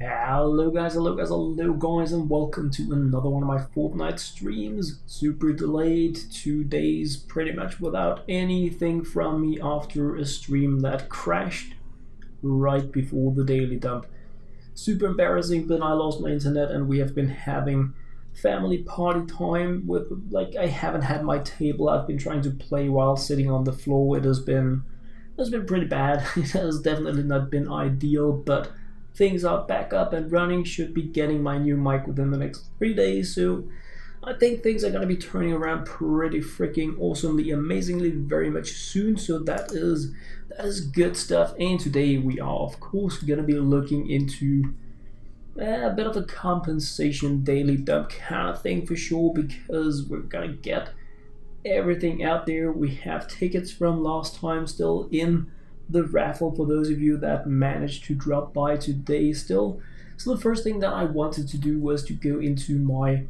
Hello guys, and welcome to another one of my Fortnite streams. Super delayed, 2 days pretty much without anything from me after a stream that crashed right before the daily dump. Super embarrassing, but I lost my internet and we have been having family party time with, I haven't had my table. I've been trying to play while sitting on the floor. It has been pretty bad. It has definitely not been ideal, but things are back up and running. Should be getting my new mic within the next 3 days, so I think things are gonna be turning around pretty freaking awesomely, amazingly, very much soon. So that is good stuff. And today we are of course gonna be looking into a bit of a compensation daily dump kind of thing for sure, because we're gonna get everything out there. We have tickets from last time still in the raffle for those of you that managed to drop by today still. So the first thing that I wanted to do was to go into my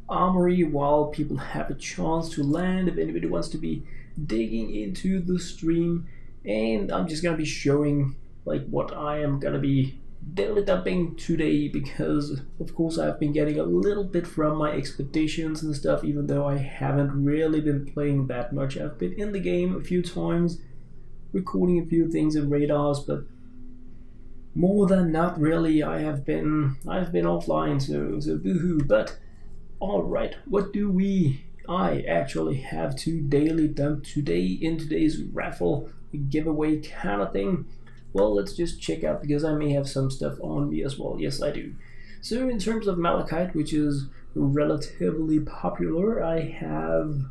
armory while people have a chance to land, if anybody wants to be digging into the stream. And I'm just gonna be showing what I am gonna be daily dumping today, because of course I've been getting a little bit from my expeditions and stuff, even though I haven't really been playing that much. I've been in the game a few times, recording a few things in radars, but more than not really I've been offline, so boohoo. But alright, what do I actually have to daily dump today in today's raffle giveaway kind of thing? Well, let's just check out, because I may have some stuff on me as well. Yes, I do. So in terms of malachite, which is relatively popular, I have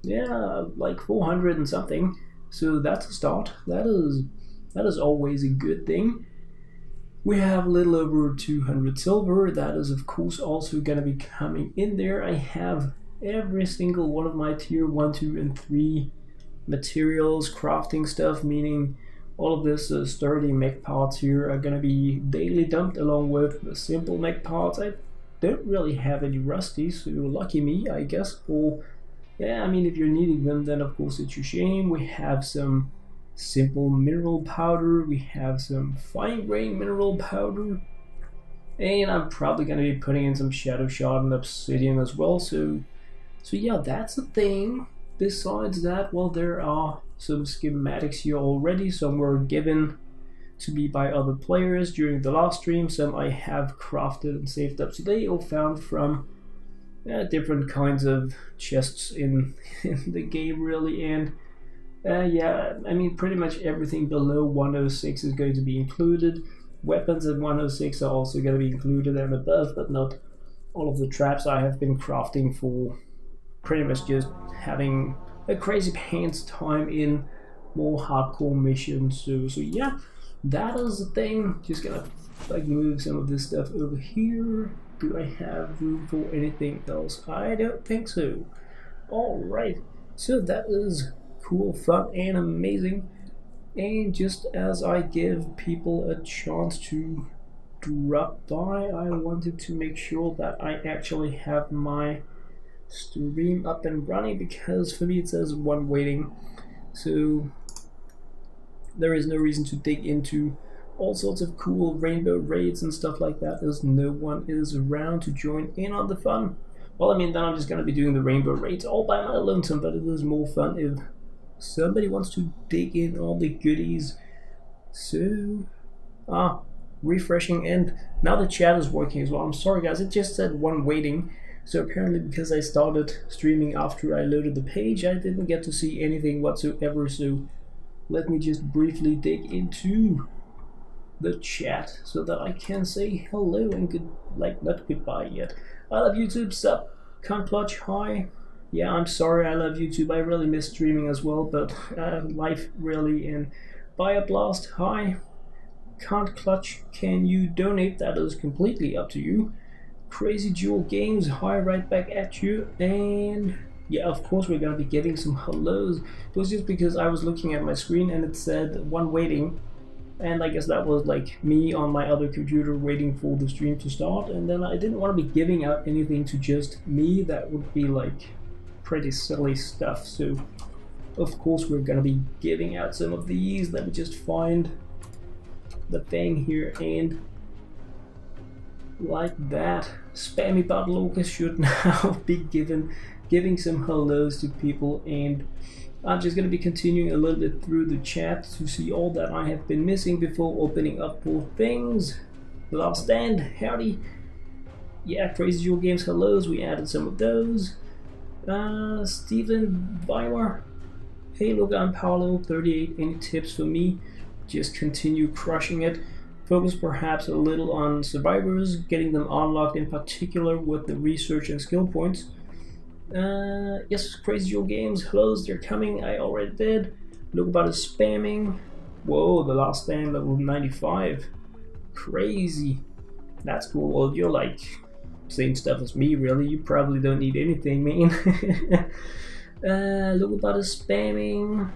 like 400 and something. So that's a start. That is always a good thing. We have a little over 200 silver. That is of course also gonna be coming in there. I have every single one of my tier 1, 2, and 3 materials, crafting stuff, meaning all of this sturdy mech parts here are gonna be daily dumped, along with the simple mech parts. I don't really have any rusty, so lucky me, I guess. Or yeah, I mean, if you're needing them, then of course it's your shame. We have some simple mineral powder, we have some fine grain mineral powder, and I'm probably gonna be putting in some shadow shard and obsidian as well. So yeah, that's the thing. Besides that, well, there are some schematics here already. Some were given to me by other players during the last stream. Some I have crafted and saved up today, or found from different kinds of chests in the game, really. And yeah, I mean, pretty much everything below 106 is going to be included. Weapons at 106 are also going to be included, and above, but not all of the traps. I have been crafting for pretty much just having a crazy pants time in more hardcore missions. So yeah, that is the thing. Just gonna move some of this stuff over here. Do I have room for anything else? I don't think so. Alright, so that is cool, fun, and amazing. And just as I give people a chance to drop by, I wanted to make sure that I actually have my stream up and running, because for me it says one waiting, so there is no reason to dig into all sorts of cool rainbow raids and stuff like that, as no one is around to join in on the fun. Well, I mean, then I'm just going to be doing the rainbow raids all by my lonesome, but it is more fun if somebody wants to dig in all the goodies. So refreshing, and now the chat is working as well. I'm sorry guys, it just said one waiting. So apparently, because I started streaming after I loaded the page, I didn't get to see anything whatsoever. So let me just briefly dig into the chat so that I can say hello and good, not goodbye yet. I love YouTube, sup, can't clutch, hi. Yeah, I'm sorry, I love YouTube. I really miss streaming as well, but life really. And buy a blast, hi. Can't clutch, can you donate? That is completely up to you. Crazy Jewel Games, hi, right back at you. And yeah, of course we're gonna be getting some hellos. It was just because I was looking at my screen and it said one waiting, and I guess that was me on my other computer waiting for the stream to start. And then I didn't want to be giving out anything to just me. That would be pretty silly stuff. So of course we're gonna be giving out some of these. Let me just find the thing here, and like that. Spammy bot Locust should now be giving some hellos to people, and I'm just going to be continuing a little bit through the chat to see all that I have been missing before opening up for things. The Last Stand, howdy. Yeah, Crazy Jewel Games hellos, we added some of those. Stephen Weimar, hey look, I'm Paolo 38, any tips for me? Just continue crushing it. Focus perhaps a little on survivors, getting them unlocked in particular with the research and skill points. Yes, Crazy Jewel Games, hellos, they're coming, I already did. Look about is spamming. Whoa, The Last Stand level 95. Crazy. That's cool. Well, you're like same stuff as me, really. You probably don't need anything, man. Look about is spamming.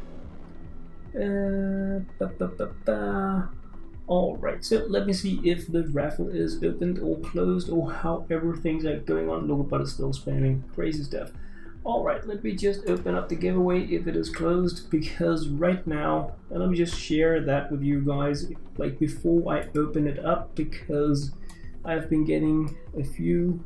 Alright, so let me see if the raffle is opened or closed or however things are going on. Look about is still spamming. Crazy stuff. Alright, let me just open up the giveaway if it is closed, because right now, and let me just share that with you guys like before I open it up, because I've been getting a few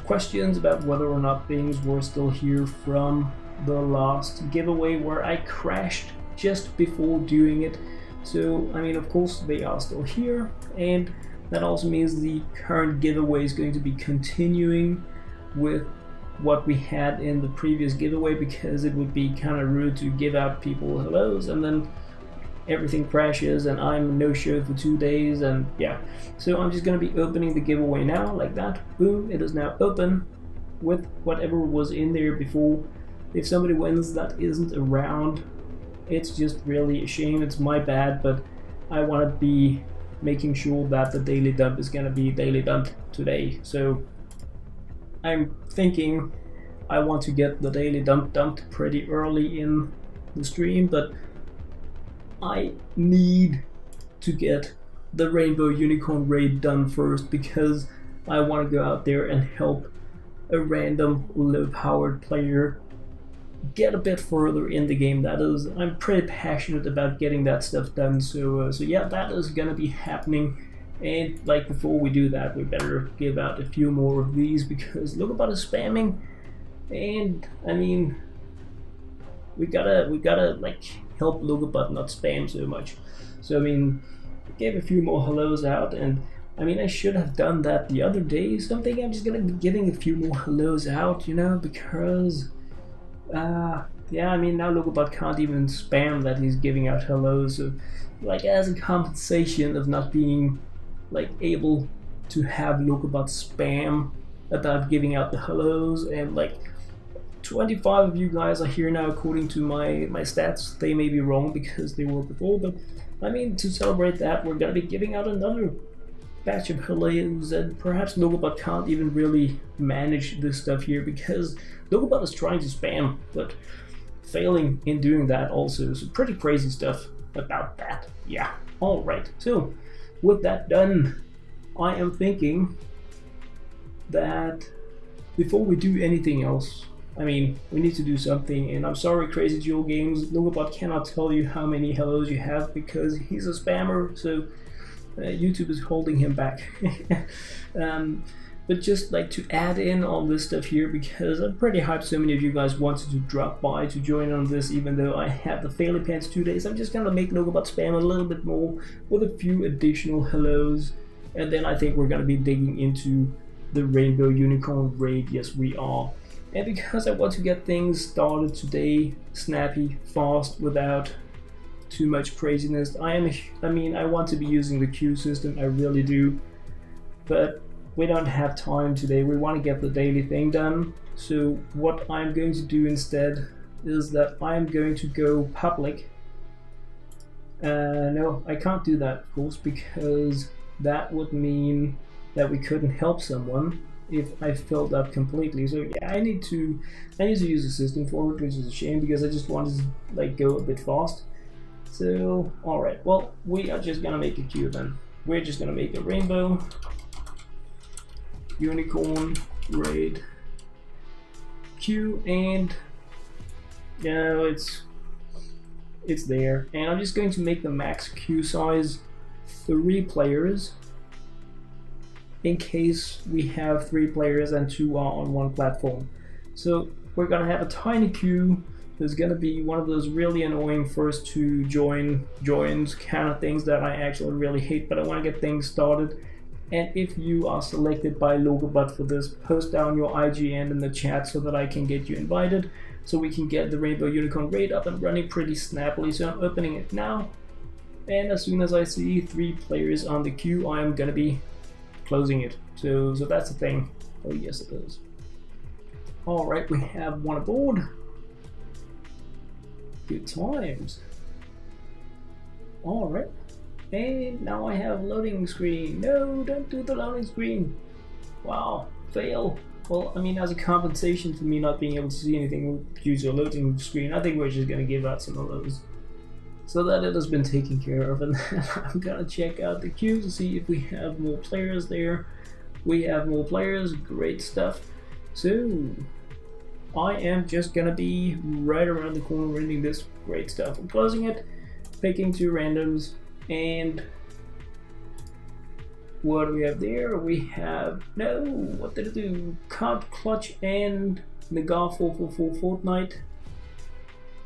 questions about whether or not things were still here from the last giveaway where I crashed just before doing it. So, I mean, of course they are still here, and that also means the current giveaway is going to be continuing with what we had in the previous giveaway, because it would be kind of rude to give out people hellos and then everything crashes and I'm no show for 2 days, and yeah. So I'm just going to be opening the giveaway now, like that. Boom, it is now open with whatever was in there before. If somebody wins that isn't around, it's just really a shame, it's my bad, but I want to be making sure that the daily dump is going to be daily dump today. So I'm thinking I want to get the daily dump dumped pretty early in the stream, but I need to get the Rainbow Unicorn raid done first, because I want to go out there and help a random low-powered player get a bit further in the game. That is, I'm pretty passionate about getting that stuff done, so yeah, that is gonna be happening. And like before we do that, we better give out a few more of these, because look about is spamming, and I mean we gotta like help Logobot not spam so much. So I mean, I gave a few more hellos out, and I mean I should have done that the other day, so I'm thinking I'm just gonna be giving a few more hellos out, you know, because yeah, I mean now Logobot can't even spam that he's giving out hellos, so like as a compensation of not being like able to have Logobot spam about giving out the hellos, and like 25 of you guys are here now according to my stats. They may be wrong because they were before, but I mean to celebrate that we're gonna be giving out another batch of hellos, and perhaps Logobot can't even really manage this stuff here because Logobot is trying to spam but failing in doing that also. So pretty crazy stuff about that. Yeah, alright, so with that done, I am thinking that before we do anything else, I mean, we need to do something, and I'm sorry Crazy Jewel Games, Logobot cannot tell you how many hellos you have because he's a spammer, so YouTube is holding him back. But just like to add in all this stuff here, because I'm pretty hyped so many of you guys wanted to drop by to join on this, even though I had the Faily Pants 2 days. I'm just gonna make Logobot spam a little bit more with a few additional hellos, and then I think we're gonna be digging into the Rainbow Unicorn raid. Yes, we are. And because I want to get things started today, snappy, fast, without too much craziness, I mean, I want to be using the queue system, I really do, but we don't have time today. We want to get the daily thing done. So what I'm going to do instead is that I'm going to go public. No, I can't do that, of course, because that would mean that we couldn't help someone if I filled up completely. So yeah, I need to use a system for it, which is a shame because I just wanted to like go a bit fast. So alright, well, we are just gonna make a queue then. We're just gonna make a Rainbow Unicorn raid queue, and you know, it's there, and I'm just going to make the max queue size 3 players, in case we have 3 players and 2 are on one platform. So we're gonna have a tiny queue. There's gonna be one of those really annoying first to joins kind of things that I actually really hate, but I want to get things started. And if you are selected by LokeHansen for this, post down your IGN in the chat so that I can get you invited, so we can get the Rainbow Unicorn raid up and running pretty snappily. So I'm opening it now, and as soon as I see 3 players on the queue, I am gonna be closing it. So that's the thing. Oh yes, it is. All right, we have one aboard. Good times. All right. And now I have loading screen. No, don't do the loading screen. Wow, fail. Well, I mean, as a compensation for me not being able to see anything due to a loading screen, I think we're just gonna give out some of those. So that it has been taken care of, and I'm gonna check out the queue to see if we have more players there. We have more players, great stuff. So I am just gonna be right around the corner renting this great stuff. I'm closing it, picking 2 randoms. And what do we have there? We have, no, what did it do? Can't clutch and Mega 444 Fortnite.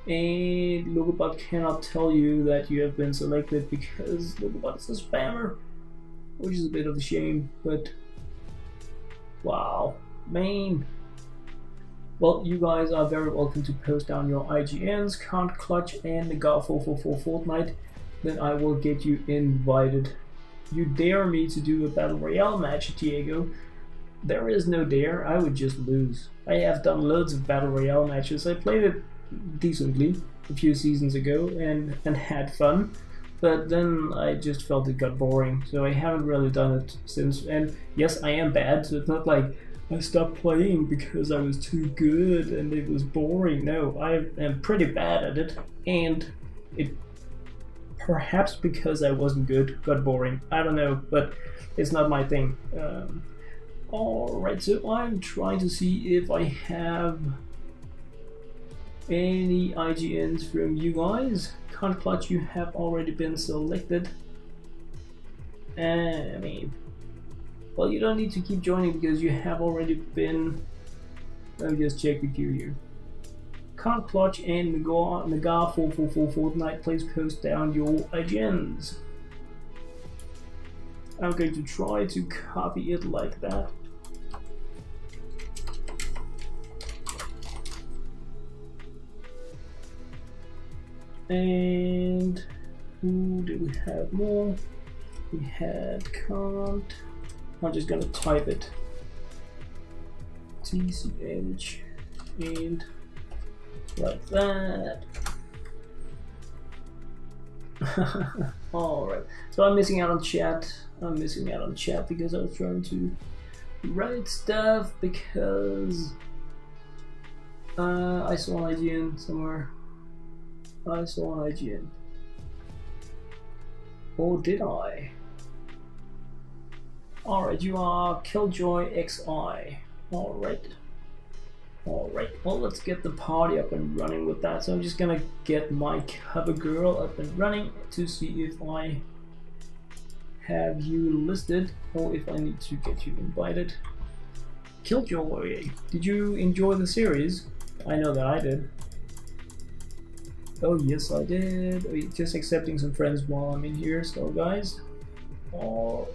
And LokeHansen cannot tell you that you have been selected because LokeHansen is a spammer, which is a bit of a shame, but wow, man. Well, you guys are very welcome to post down your IGNs, Can't Clutch and Mega 444 Fortnite. Then I will get you invited. You dare me to do a battle royale match, Diego? There is no dare, I would just lose. I have done loads of battle royale matches. I played it decently a few seasons ago and had fun, but then I just felt it got boring, so I haven't really done it since. And yes, I am bad, so it's not like I stopped playing because I was too good and it was boring. No, I am pretty bad at it, and it perhaps because I wasn't good, got boring. I don't know, but it's not my thing. Alright, so I'm trying to see if I have any IGNs from you guys. Can't Clutch, you have already been selected. I mean, well, you don't need to keep joining because you have already been. Let me just check the queue here. Can't Clutch and Mega 444 Fortnite, please post down your IGNs. I'm going to try to copy it like that. And who do we have more? We had Can't. I'm just gonna type it. TCH and like that. Alright, so I'm missing out on chat. I'm missing out on chat because I was trying to write stuff because I saw an IGN somewhere. I saw an IGN. Or did I? Alright, you are Killjoy XI. Alright. Alright, well, let's get the party up and running with that. So I'm just gonna get my cover girl up and running to see if I have you listed or if I need to get you invited. Killjoy, did you enjoy the series? I know that I did. Oh yes, I did. Oh, just accepting some friends while I'm in here. So guys, oh,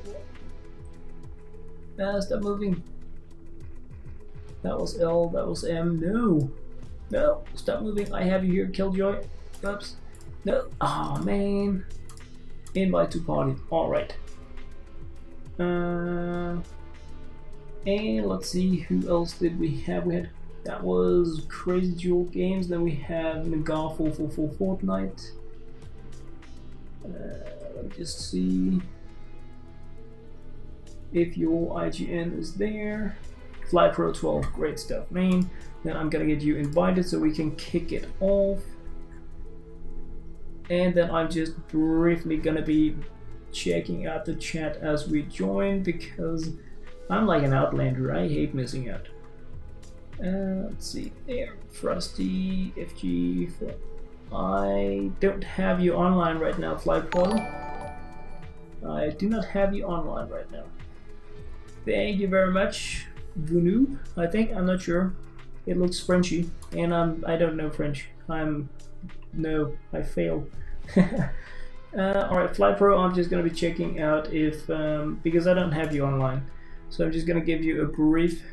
stop moving. That was L, that was M. No, no, stop moving. I have you here, Killjoy. Oops. No. Oh man. Invite to party. All right. And let's see, who else did we have? We had, that was Crazy Jewel Games. Then we have Mega 444 Fortnite. Let me just see if your IGN is there. Fly Pro 12, great stuff, man. Then I'm gonna get you invited so we can kick it off. And then I'm just briefly gonna be checking out the chat as we join because I'm like an outlander. I hate missing out. Let's see there, Frosty, FG. I don't have you online right now, Fly Pro. I do not have you online right now. Thank you very much, Vunoob. I think, I'm not sure. It looks Frenchy, and I don't know French. No, I fail. Alright, Fly Pro, I'm just gonna be checking out if, because I don't have you online. So I'm just gonna give you a brief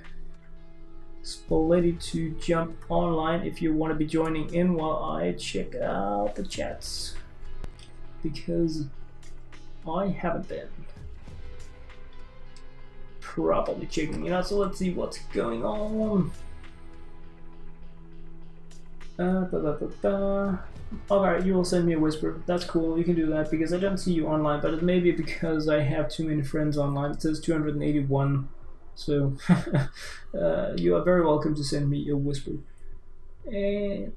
ability to jump online if you want to be joining in while I check out the chats. Because I haven't been properly checking it out, so let's see what's going on. Alright, you will send me a whisper. That's cool, you can do that because I don't see you online, but it may be because I have too many friends online. It says 281, so you are very welcome to send me a whisper. And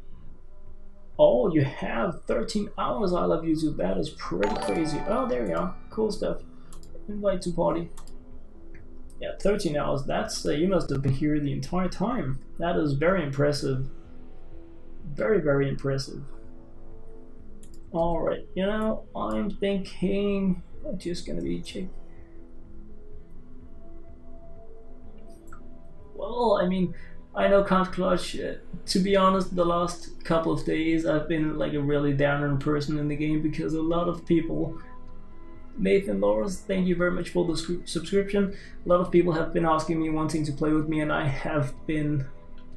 oh, you have 13 hours. I love YouTube. That is pretty crazy. Oh, there you are. Cool stuff. Invite to party. Yeah, 13 hours. That's you must have been here the entire time. That is very impressive. Very, very impressive. Alright, you know, I'm thinking I'm just gonna be check. Well, I mean, I know Count Clutch, to be honest, the last couple of days I've been like a really down person in the game because a lot of people, Nathan Loris, thank you very much for the subscription. A lot of people have been asking me, wanting to play with me, and I have been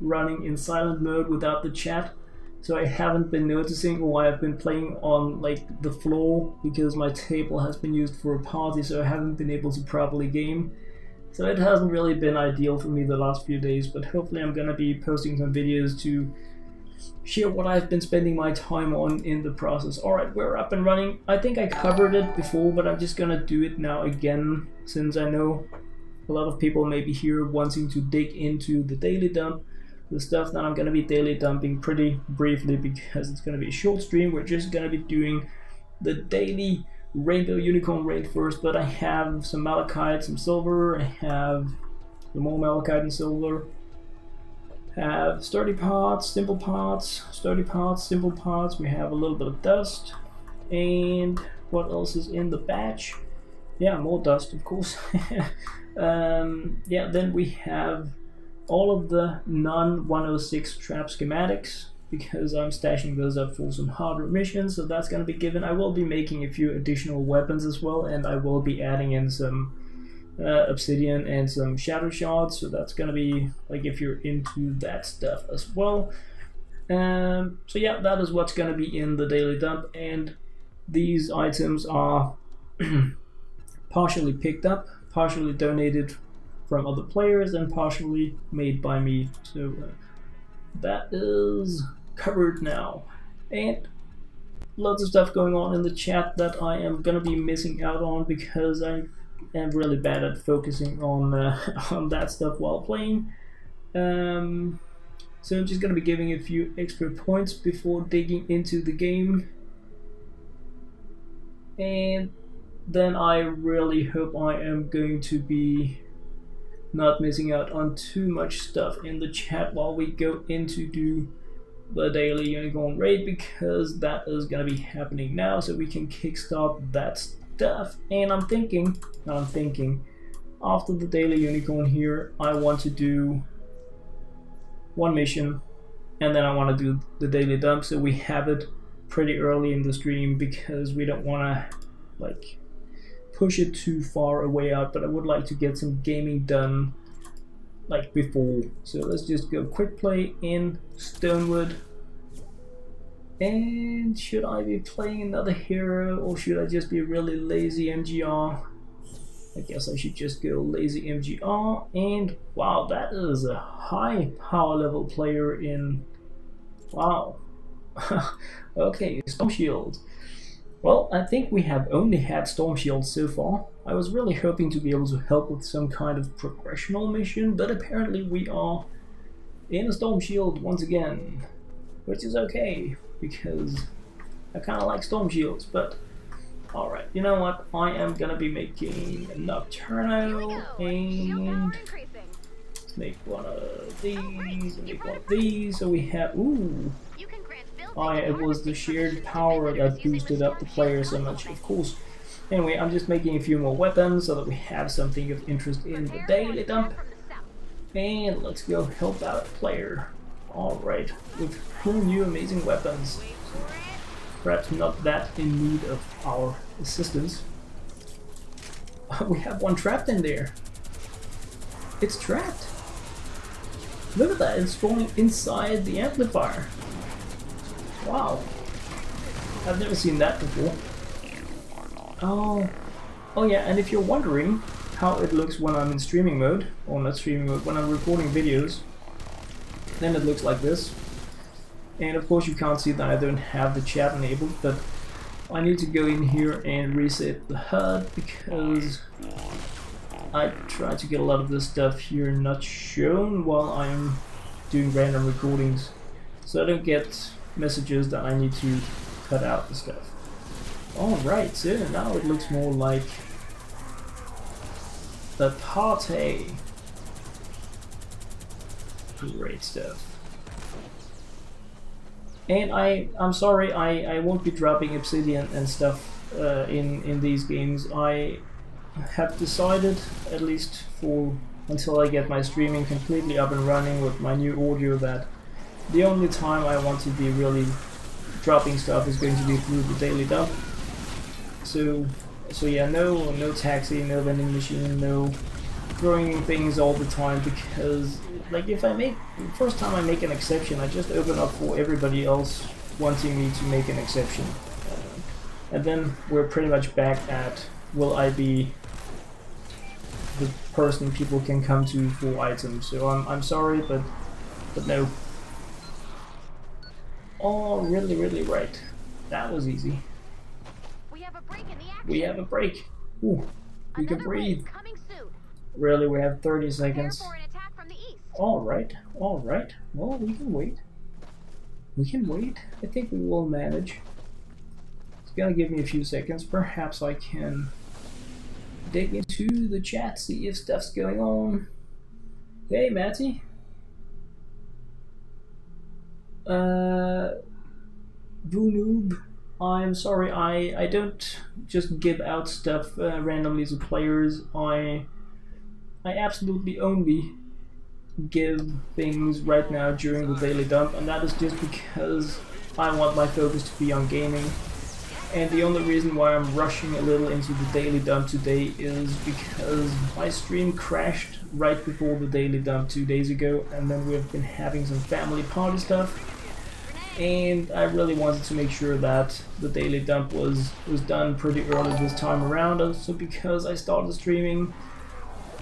running in silent mode without the chat. So I haven't been noticing why I've been playing on like the floor because my table has been used for a party, so I haven't been able to properly game. So it hasn't really been ideal for me the last few days, but hopefully I'm gonna be posting some videos to share what I've been spending my time on in the process. Alright, we're up and running. I think I covered it before, but I'm just gonna do it now again, since I know a lot of people may be here wanting to dig into the daily dump. The stuff that I'm going to be daily dumping pretty briefly because it's going to be a short stream. We're just going to be doing the daily rainbow unicorn raid first, but I have some malachite, some silver, I have some more malachite and silver, have sturdy parts, simple parts, sturdy parts, simple parts, we have a little bit of dust, and what else is in the batch? Yeah, more dust of course. Yeah, then we have all of the non-106 trap schematics because I'm stashing those up for some harder missions, so that's going to be given. I will be making a few additional weapons as well, and I will be adding in some obsidian and some shadow shards, so that's going to be like if you're into that stuff as well. So yeah, that is what's going to be in the daily dump, and these items are partially picked up, partially donated from other players, and partially made by me. So that is covered now. And lots of stuff going on in the chat that I am gonna be missing out on because I am really bad at focusing on on that stuff while playing. So I'm just gonna be giving a few extra points before digging into the game. And then I really hope I am going to be not missing out on too much stuff in the chat while we go into do the daily unicorn raid, because that is gonna be happening now, so we can kickstart that stuff. And I'm thinking after the daily unicorn here, I want to do one mission, and then I want to do the daily dump, so we have it pretty early in the stream because we don't want to like push it too far away out, but I would like to get some gaming done like before. So let's just go quick play in Stonewood. And should I be playing another hero, or should I just be really lazy MGR? I guess I should just go lazy MGR. And wow, that is a high power level player in, wow. Okay, Storm Shield. Well, I think we have only had Storm Shield so far. I was really hoping to be able to help with some kind of progressional mission, but apparently we are in a Storm Shield once again, which is okay, because I kind of like Storm Shields, but alright, you know what, I am gonna be making a Nocturno, and let's make one of these, and make one of these, so we have, ooh, it was the shared power that boosted up the player so much, of course. Anyway, I'm just making a few more weapons so that we have something of interest in the daily dump. And let's go help out a player. Alright, with cool new amazing weapons. So perhaps not that in need of our assistance. We have one trapped in there. It's trapped. Look at that, it's falling inside the amplifier. Wow. I've never seen that before. Oh yeah, and if you're wondering how it looks when I'm in streaming mode, or not streaming mode, when I'm recording videos, then it looks like this. And of course you can't see that I don't have the chat enabled, but I need to go in here and reset the HUD because I try to get a lot of this stuff here not shown while I'm doing random recordings, so I don't get messages that I need to cut out the stuff. Alright, so now it looks more like the party. Great stuff. And I'm sorry, I won't be dropping obsidian and stuff in these games. I have decided, at least for until I get my streaming completely up and running with my new audio, that the only time I want to be really dropping stuff is going to be through the daily dump. So yeah, no taxi, no vending machine, no throwing things all the time, because like if I make, first time I make an exception, I just open up for everybody else wanting me to make an exception. And then we're pretty much back at, will I be the person people can come to for items? So I'm sorry, but no. Oh, really right. That was easy. We have a break. Ooh, we can breathe. Really, we have 30 seconds. Alright. Well, we can wait. I think we will manage. It's gonna give me a few seconds. Perhaps I can dig into the chat, see if stuff's going on. Hey, Matty. Boonoob. I'm sorry, I don't just give out stuff randomly to players. I absolutely only give things right now during the daily dump, and that is just because I want my focus to be on gaming. And the only reason why I'm rushing a little into the daily dump today is because my stream crashed right before the daily dump 2 days ago, and then we've been having some family party stuff. And I really wanted to make sure that the daily dump was done pretty early this time around, also because I started streaming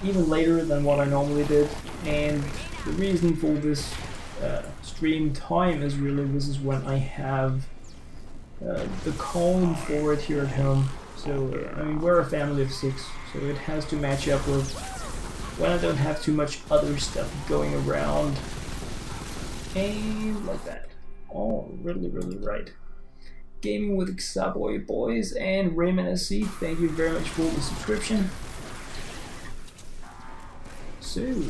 even later than what I normally did. And the reason for this stream time is really, this is when I have the calm for it here at home. So I mean, we're a family of 6, so it has to match up with when I don't have too much other stuff going around, and like that. Oh, really right. Gaming with Xaboy Boys and Raymond SC, thank you very much for the subscription. So,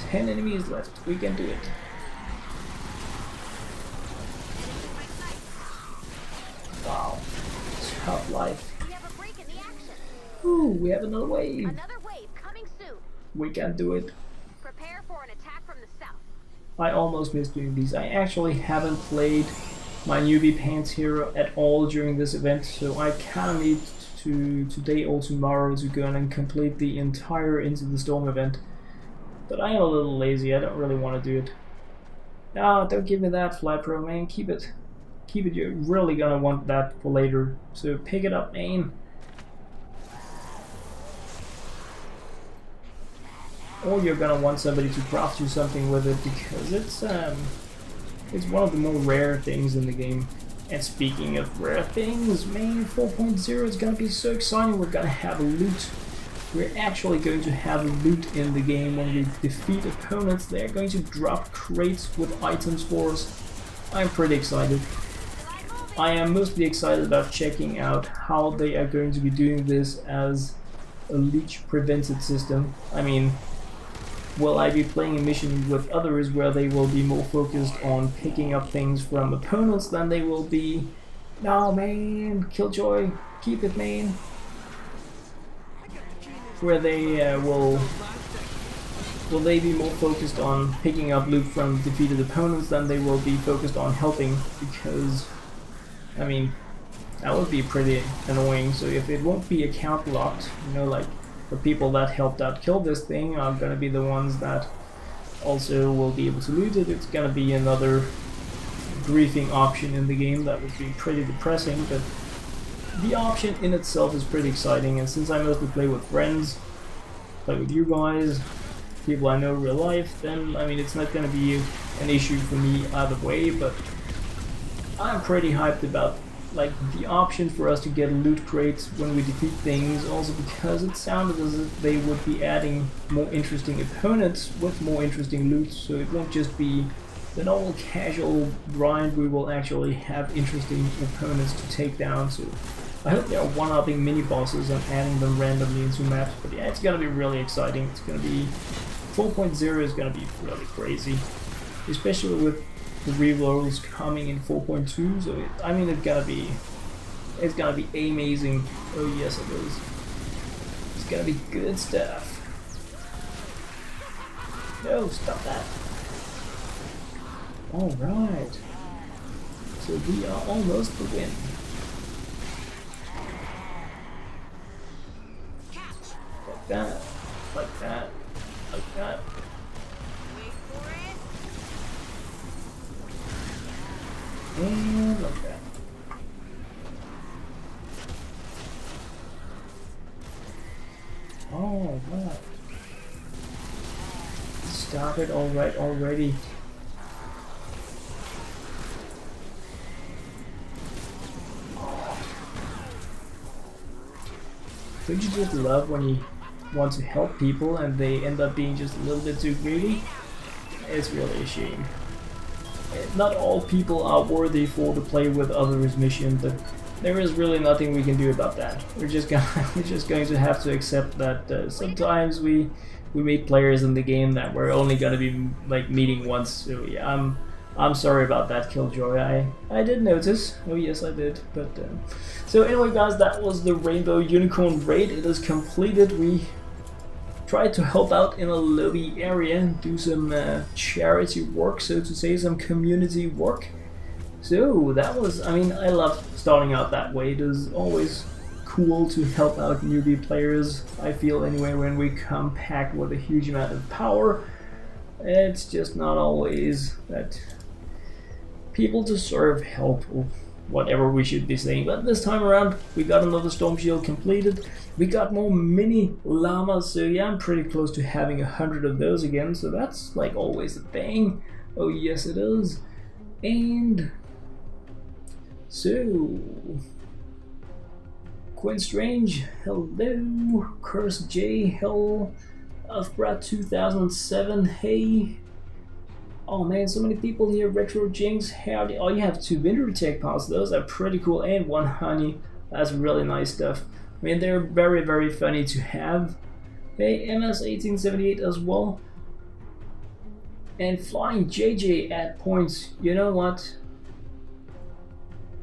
10 enemies left, we can do it. Wow, tough life. We have a break in the action. Ooh, we have another wave. Another wave coming soon. We can do it. Prepare for an attack from the south. I almost missed doing these. I actually haven't played my newbie pants hero at all during this event, so I kind of need to today or tomorrow to go and complete the entire Into the Storm event. But I am a little lazy. I don't really want to do it. No, don't give me that, Fly Pro, man. Keep it. Keep it. You're really gonna want that for later. So pick it up, man. Or you're gonna want somebody to craft you something with it, because it's one of the more rare things in the game. And speaking of rare things, man, 4.0 is gonna be so exciting. We're gonna have a loot. We're actually going to have a loot in the game when we defeat opponents. They're going to drop crates with items for us. I'm pretty excited. I am mostly excited about checking out how they are going to be doing this as a leech prevented system. I mean, will I be playing a mission with others where they will be more focused on picking up things from opponents than they will be, no man, Killjoy, keep it, man. where they will they be more focused on picking up loot from defeated opponents than they will be focused on helping, because I mean that would be pretty annoying. So if it won't be account locked, you know, like the people that helped out kill this thing are gonna be the ones that also will be able to loot it. It's gonna be another griefing option in the game that would be pretty depressing, but the option in itself is pretty exciting. And since I mostly play with friends, play with you guys, people I know in real life, then I mean it's not gonna be an issue for me either way. But I'm pretty hyped about like the option for us to get loot crates when we defeat things, also because it sounded as if they would be adding more interesting opponents with more interesting loot, so it won't just be the normal casual grind. We will actually have interesting opponents to take down. So I hope they are one-upping mini bosses and adding them randomly into maps. But yeah, it's gonna be really exciting. It's gonna be 4.0 is gonna be really crazy, especially with the rerolls coming in 4.2. So I mean it's gonna be amazing. Oh yes, it is. It's gonna be good stuff. No, stop that. Alright, so we are almost the win. Like that, like that, like that. Wait for it. And like that. Alright. Started alright already. Don't you just love when you want to help people and they end up being just a little bit too greedy? It's really a shame. Not all people are worthy for the play with others mission, but there is really nothing we can do about that. We're just going to have to accept that sometimes we meet players in the game that we're only gonna be like meeting once. So yeah, I'm sorry about that, Killjoy. I did notice. Oh yes, I did. But so anyway, guys, that was the Rainbow Unicorn raid. It is completed. We tried to help out in a lobby area, do some charity work, so to say, some community work. So that was, I mean, I love starting out that way. It is always cool to help out newbie players, I feel anyway, when we come packed with a huge amount of power. It's just not always that people deserve help, or whatever we should be saying. But this time around, we got another storm shield completed. We got more mini llamas, so yeah, I'm pretty close to having 100 of those again, so that's like always a thing. Oh yes, it is. And so Quinn Strange, hello. Curse J, hell. Brat 2007, hey. Oh man, so many people here. Retro Jinx, howdy. Oh, you have 2 winter tech pods. Those are pretty cool, and 1 honey. That's really nice stuff. I mean, they're very, very funny to have. Hey, MS1878 as well. And Flying JJ at points. You know what?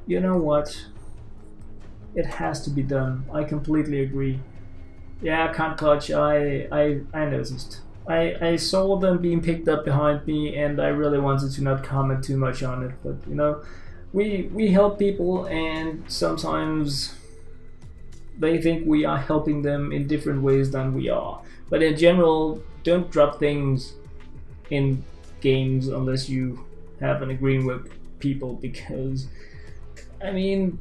You know what? It has to be done. I completely agree. Yeah, can't clutch. I noticed. I saw them being picked up behind me, and I really wanted to not comment too much on it. But you know, we help people, and sometimes they think we are helping them in different ways than we are. But in general, don't drop things in games unless you have an agreement with people, because I mean,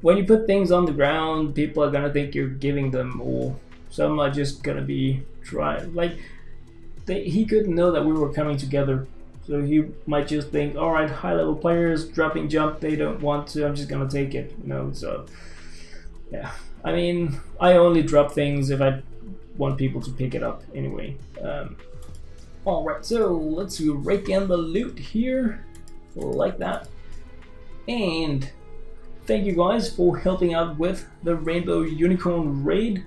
when you put things on the ground, people are gonna think you're giving them, or some are just gonna be trying. Like, he couldn't know that we were coming together, so he might just think, all right, high-level players dropping jump, they don't want to, I'm just gonna take it, you know. So yeah, I mean, I only drop things if I want people to pick it up anyway. All right, so let's rake in the loot here like that. And thank you guys for helping out with the Rainbow Unicorn raid.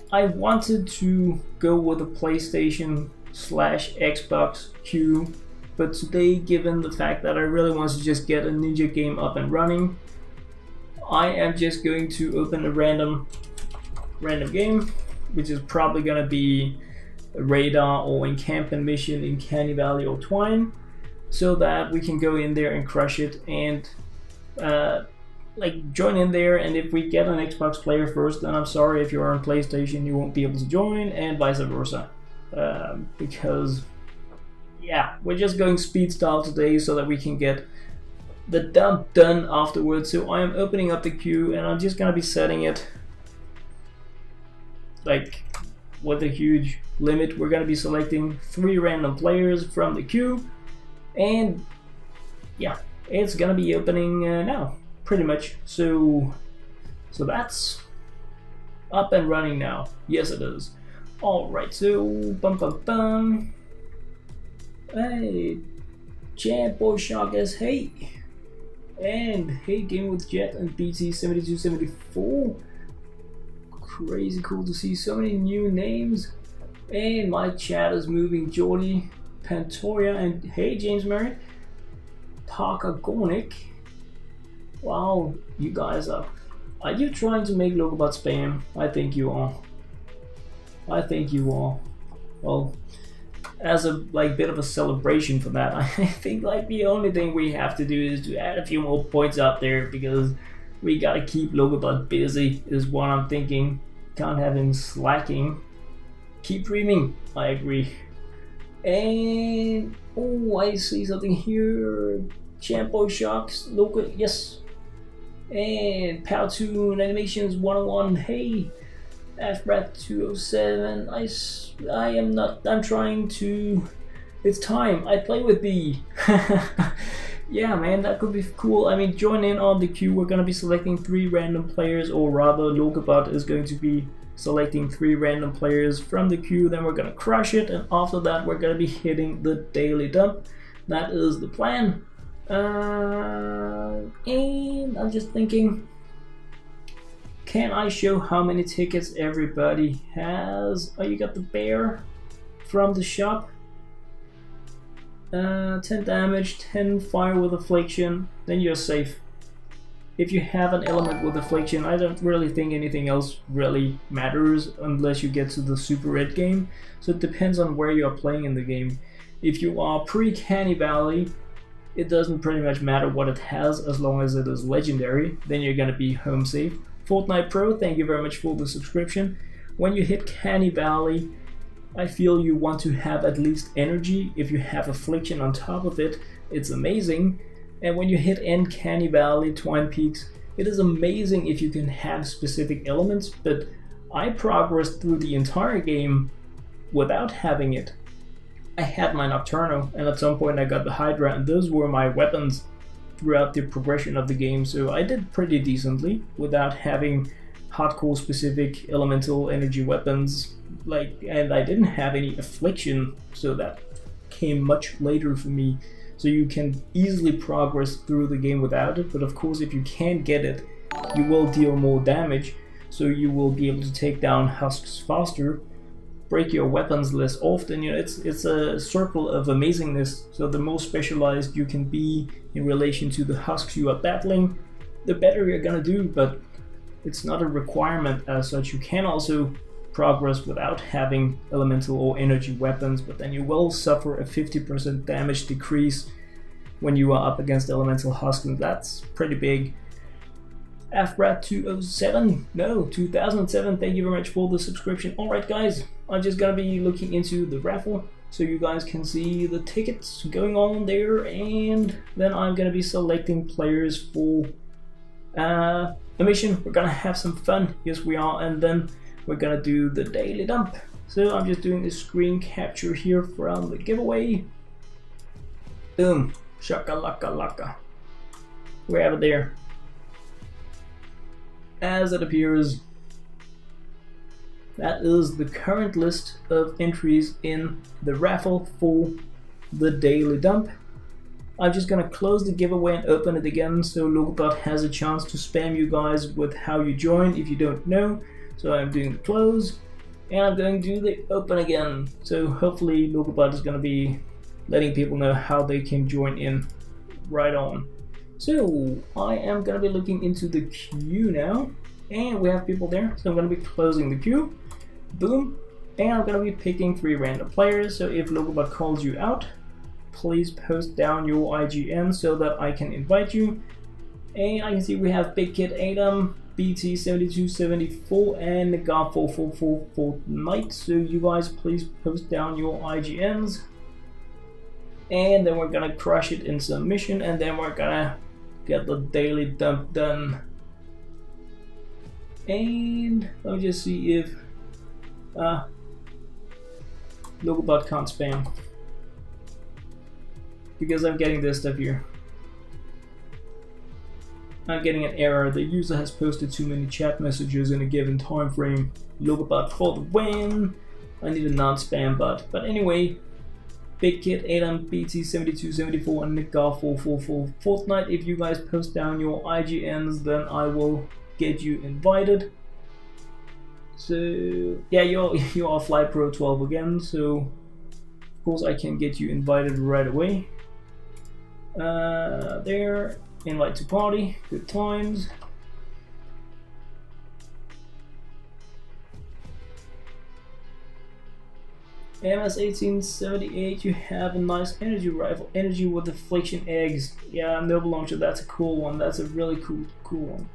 I wanted to go with a PlayStation / Xbox queue, but today, given the fact that I really want to just get a Ninja game up and running, I am just going to open a random random game, which is probably gonna be a radar or encampment mission in Canny Valley or Twine, so that we can go in there and crush it and like join in there. And if we get an Xbox player first, then I'm sorry, if you're on PlayStation you won't be able to join, and vice versa, because yeah, we're just going speed style today so that we can get the dump done afterwards. So I am opening up the queue and I'm just gonna be setting it like with a huge limit. We're gonna be selecting 3 random players from the queue, and yeah, it's gonna be opening now pretty much. So that's up and running now. Yes, it is. All right, so bum. Hey, Champ Boy Sharkers, hey, and hey, Game with Jet and BT7274. Crazy cool to see so many new names, and my chat is moving. Jordy, Pantoria, and hey, James Murray, Parkagonic. Wow, you guys are you trying to make Lokobot spam? I think you are. I think you are. Well, as a bit of a celebration for that, I think like the only thing we have to do is to add a few more points up there, because we gotta keep Lokobot busy is what I'm thinking. Can't have him slacking. Keep dreaming. I agree. And oh, I see something here. Champo Sharks, local, yes. And Powtoon Animations 101. Hey, Ashbrat 207. I am not. I'm trying to. It's time. I play with B. Yeah, man, that could be cool. I mean, join in on the queue. We're gonna be selecting 3 random players, or rather, Lokobot is going to be selecting 3 random players from the queue. Then we're gonna crush it, and after that, we're gonna be hitting the daily dump. That is the plan. And I'm just thinking, can I show how many tickets everybody has? Oh, you got the bear from the shop. 10 damage, 10 fire with affliction, then you're safe. If you have an element with affliction, I don't really think anything else really matters unless you get to the super red game. So it depends on where you are playing in the game. If you are pre-Canny Valley, it doesn't pretty much matter what it has as long as it is legendary, then you're gonna be home safe. Fortnite Pro, thank you very much for the subscription. When you hit Canny Valley, I feel you want to have at least energy. If you have affliction on top of it, it's amazing. And when you hit end Canny Valley, Twine Peaks, it is amazing if you can have specific elements, but I progressed through the entire game without having it. I had my Nocturno, and at some point I got the Hydra, and those were my weapons throughout the progression of the game, so I did pretty decently without having hardcore specific elemental energy weapons, and I didn't have any affliction, so that came much later for me. So you can easily progress through the game without it, but of course if you can't get it, you will deal more damage, so you will be able to take down husks faster, break your weapons less often. You know, it's a circle of amazingness. So the more specialized you can be in relation to the husks you are battling, the better you're gonna do, but it's not a requirement as such. You can also progress without having elemental or energy weapons, but then you will suffer a 50% damage decrease when you are up against elemental husks, and that's pretty big. Afrat 207, no, 2007, thank you very much for the subscription. Alright guys, I'm just gonna be looking into the raffle so you guys can see the tickets going on there, and then I'm gonna be selecting players for a mission. We're gonna have some fun, yes we are, and then we're gonna do the daily dump. So I'm just doing a screen capture here from the giveaway. Boom, shaka laka laka. We have it there. As it appears, that is the current list of entries in the raffle for the daily dump. I'm just gonna close the giveaway and open it again so Lokobot has a chance to spam you guys with how you join if you don't know. So I'm doing the close and I'm going to do the open again. So hopefully Lokobot is gonna be letting people know how they can join in right on. So I am gonna be looking into the queue now. And we have people there, so I'm gonna be closing the queue. Boom. And I'm gonna be picking 3 random players, so if LokeHansen calls you out, please post down your IGN so that I can invite you. And I can see we have Big Kid Adam, BT7274, and God444 so you guys please post down your IGNs. And then we're gonna crush it in submission, and then we're gonna get the daily dump done. And let me just see if LokeHansen can't spam, because I'm getting this stuff here. I'm getting an error. The user has posted too many chat messages in a given time frame. LokeHansen for the win. I need a non-spam bot. But anyway, Big Kid, Adam, BT7274, and NickGar444 Fortnite. If you guys post down your IGNs, then I will get you invited. So yeah, you're Fly Pro 12 again. So of course I can get you invited right away. There. Invite to party, good times. MS1878, you have a nice energy rifle, energy with affliction eggs. Yeah, noble launcher, that's a cool one. That's a really cool one.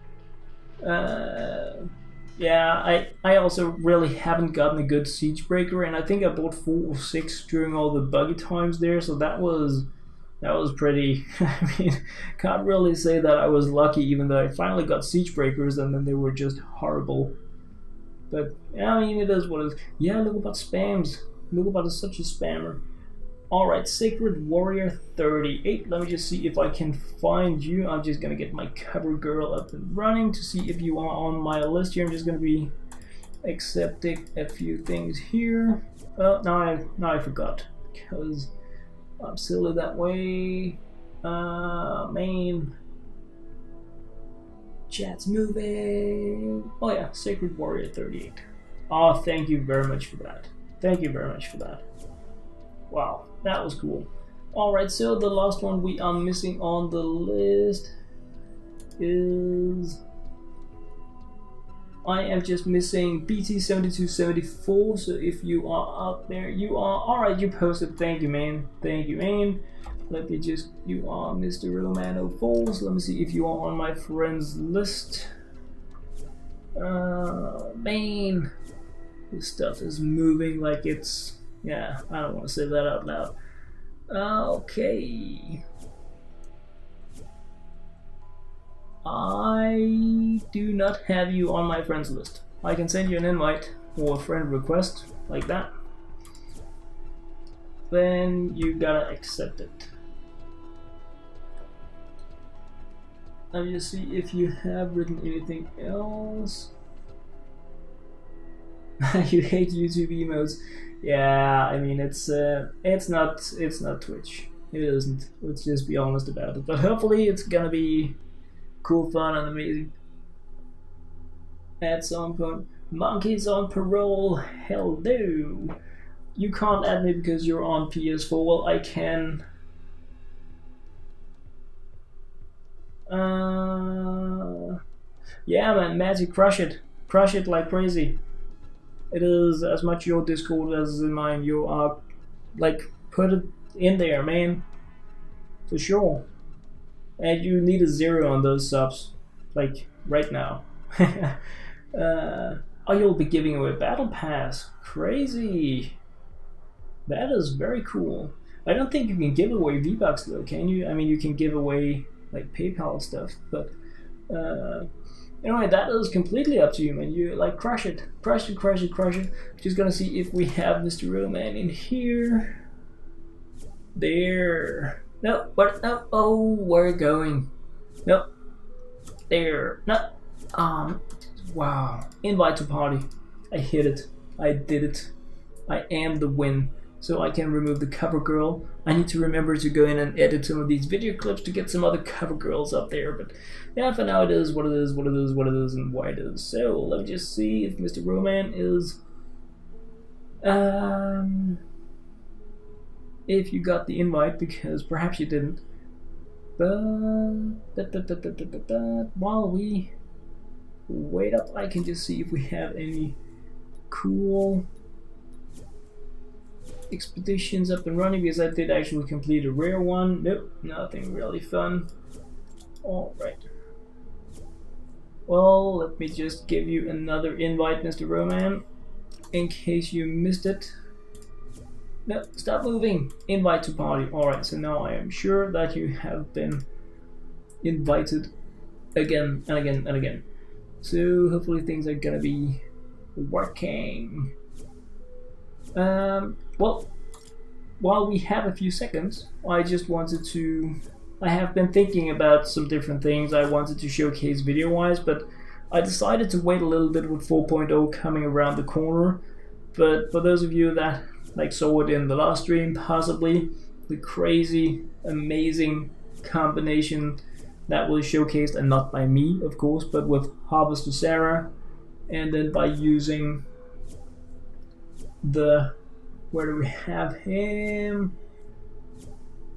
Yeah, I also really haven't gotten a good siege breaker, and I think I bought 4 or 6 during all the buggy times there, so that was pretty. I mean, can't really say that I was lucky, even though I finally got siege breakers and then they were just horrible. But yeah, I mean, it is what it is. Yeah, LokeHansen spams. LokeHansen is such a spammer. Alright, Sacred Warrior 38. Let me just see if I can find you. I'm just gonna get my cover girl up and running to see if you are on my list here. I'm just gonna be accepting a few things here. Now I forgot, because I'm silly that way. Main chat's moving. Oh yeah, Sacred Warrior 38. Oh, thank you very much for that. Thank you very much for that. Wow, that was cool. Alright, so the last one we are missing on the list is... I am just missing BT7274, so if you are out there, you are... Alright, you posted, thank you man, thank you man. Let me just... You are Mr. Romano Falls, let me see if you are on my friends list. Man, this stuff is moving like it's... Yeah, I don't want to say that out loud. Okay. I do not have you on my friends list. I can send you an invite or a friend request like that. Then you gotta accept it. Let me just see if you have written anything else. You hate YouTube emotes. Yeah, I mean it's not Twitch. It isn't. Let's just be honest about it. But hopefully it's gonna be cool, fun, and amazing. At some point, monkeys on parole. Hell no. You can't add me because you're on PS4. Well, I can. Yeah, man, Magic, crush it like crazy. It is as much your Discord as in mine. You are, like, put it in there, man. For sure. And you need a 0 on those subs. Like, right now. Oh, you'll be giving away a battle pass. Crazy. That is very cool. I don't think you can give away V-Bucks though, can you? I mean, you can give away, like, PayPal stuff, but... Anyway, that is completely up to you, man. You like crush it. Just gonna see if we have Mr. Roman in here. There. No, what? No. Oh, we're going. Nope. There. No. Wow. Invite to party. I hit it. I did it. I am the win. So I can remove the cover girl. I need to remember to go in and edit some of these video clips to get some other cover girls up there. But yeah, for now it is what it is, and why it is. So let me just see if Mr. Roman is... if you got the invite, because perhaps you didn't. But while we wait up. I can just see if we have any cool expeditions up and running, because I did actually complete a rare one. Nope, nothing really fun. Alright. Well, let me just give you another invite, Mr. Roman, in case you missed it. No, stop moving. Invite to party. Alright, so now I am sure that you have been invited again and again and again. So hopefully things are gonna be working. Well, while we have a few seconds, I just wanted to... I have been thinking about some different things I wanted to showcase video-wise, but I decided to wait a little bit with 4.0 coming around the corner. But for those of you that saw it in the last stream, possibly the crazy, amazing combination that was showcased, and not by me, of course, but with Harvester Sarah, and then by using the... where do we have him?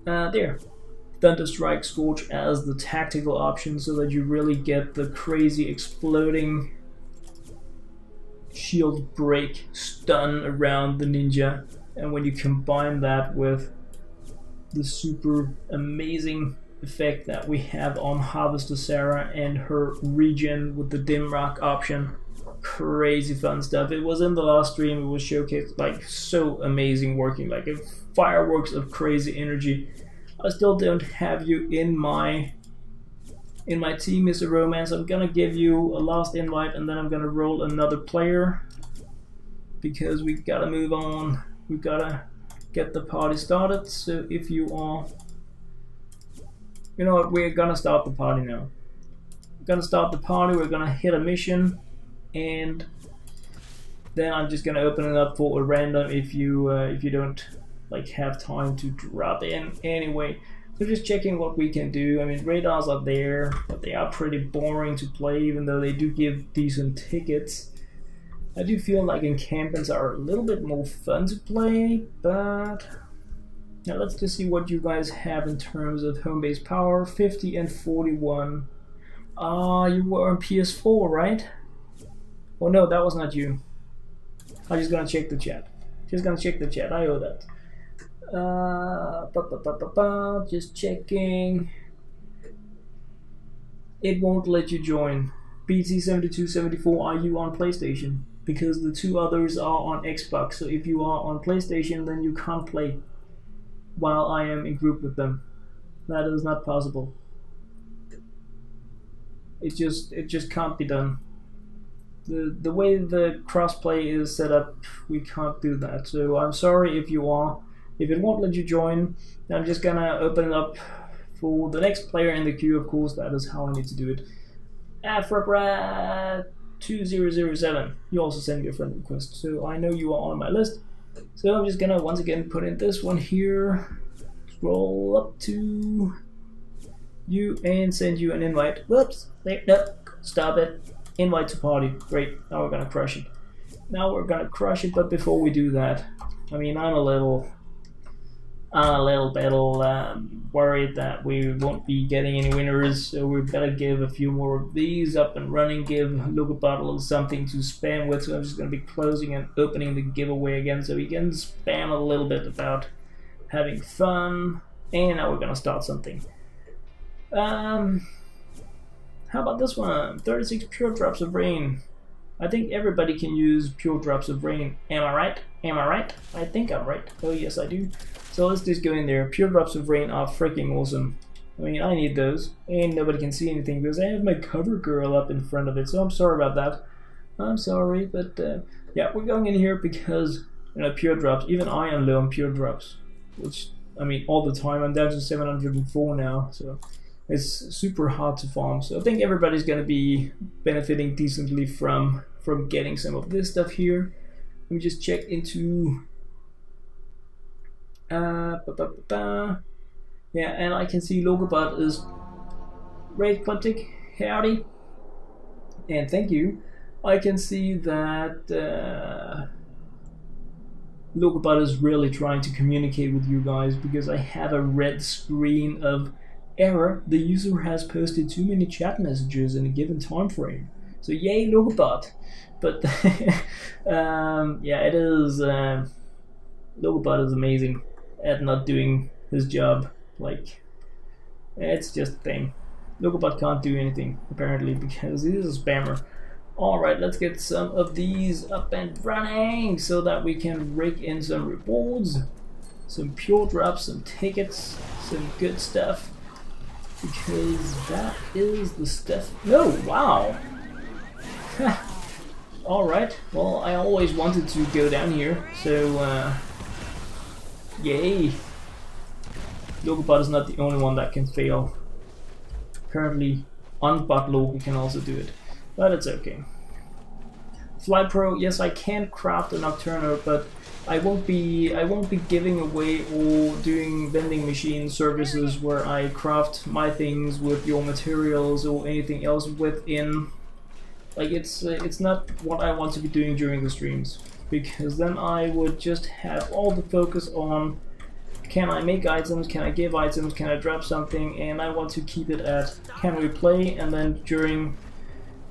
There. Thunderstrike Scorch as the tactical option, so that you really get the crazy exploding shield break stun around the ninja. And when you combine that with the super amazing effect that we have on Harvester Sarah and her regen with the dim rock option, crazy fun stuff. It was in the last stream, it was showcased, like, so amazing working, like a fireworks of crazy energy. I still don't have you in my team, Mr. Romance. I'm gonna give you a last invite, and then I'm gonna roll another player, because we gotta move on. We gotta get the party started. So if you are, you know what, we're gonna start the party now. We're gonna start the party, we're gonna hit a mission, and then I'm just gonna open it up for a random if you don't have time to drop in anyway. So just checking what we can do. I mean, radars are there, but they are pretty boring to play, even though they do give decent tickets. I do feel like encampments are a little bit more fun to play, but now let's just see what you guys have in terms of home base power. 50 and 41. You were on PS4, right? Oh no, that was not you. I'm just gonna check the chat. I owe that. Just checking. It won't let you join. BT7274, are you on PlayStation? Because the two others are on Xbox, so if you are on PlayStation, then you can't play while I am in group with them. That is not possible. It just can't be done. The way the crossplay is set up, we can't do that. So I'm sorry if you are. If it won't let you join, I'm just gonna open it up for the next player in the queue. Of course, that is how I need to do it. Afraprat2007, you also sent me a friend request, so I know you are on my list. So I'm just gonna once again put in this one here, scroll up to you, and send you an invite. Whoops, there, no, stop it. Invite to party. Great, now we're gonna crush it. But before we do that, I mean, I'm a little bit worried that we won't be getting any winners, so we better give a few more of these up and running, give LokeHansen a little something to spam with. So I'm just going to be closing and opening the giveaway again, so we can spam a little bit about having fun. And now we're going to start something. How about this one? 36 pure drops of rain. I think everybody can use pure drops of rain. Am I right? I think I'm right. Oh yes, I do. So let's just go in there. Pure drops of rain are freaking awesome. I mean, I need those. And nobody can see anything because I have my cover girl up in front of it. So I'm sorry about that. I'm sorry, but yeah, we're going in here because, you know, pure drops. Even I am low on pure drops, which, I mean, all the time. I'm down to 704 now, so it's super hard to farm. So I think everybody's going to be benefiting decently from getting some of this stuff here. Let me just check into yeah, and I can see LokeHansen is Raid Quantic, howdy, and thank you. I can see that LokeHansen is really trying to communicate with you guys, because I have a red screen of error. The user has posted too many chat messages in a given time frame. So yay, LokeBot. But yeah, it is. LokeBot is amazing at not doing his job. Like, it's just a thing. LokeBot can't do anything apparently because he's a spammer. Alright, let's get some of these up and running so that we can rig in some rewards, some pure drops, some tickets, some good stuff. Because that is the stuff. No, wow! Alright, well, I always wanted to go down here, so yay! LokeBot is not the only one that can fail. Apparently, unbot can also do it. But it's okay. Fly Pro, yes, I can craft a Nocturno, but I won't be giving away or doing vending machine services where I craft my things with your materials or anything else within. Like, it's not what I want to be doing during the streams, because then I would just have all the focus on, can I make items, can I give items, can I drop something, and I want to keep it at, can we play, and then during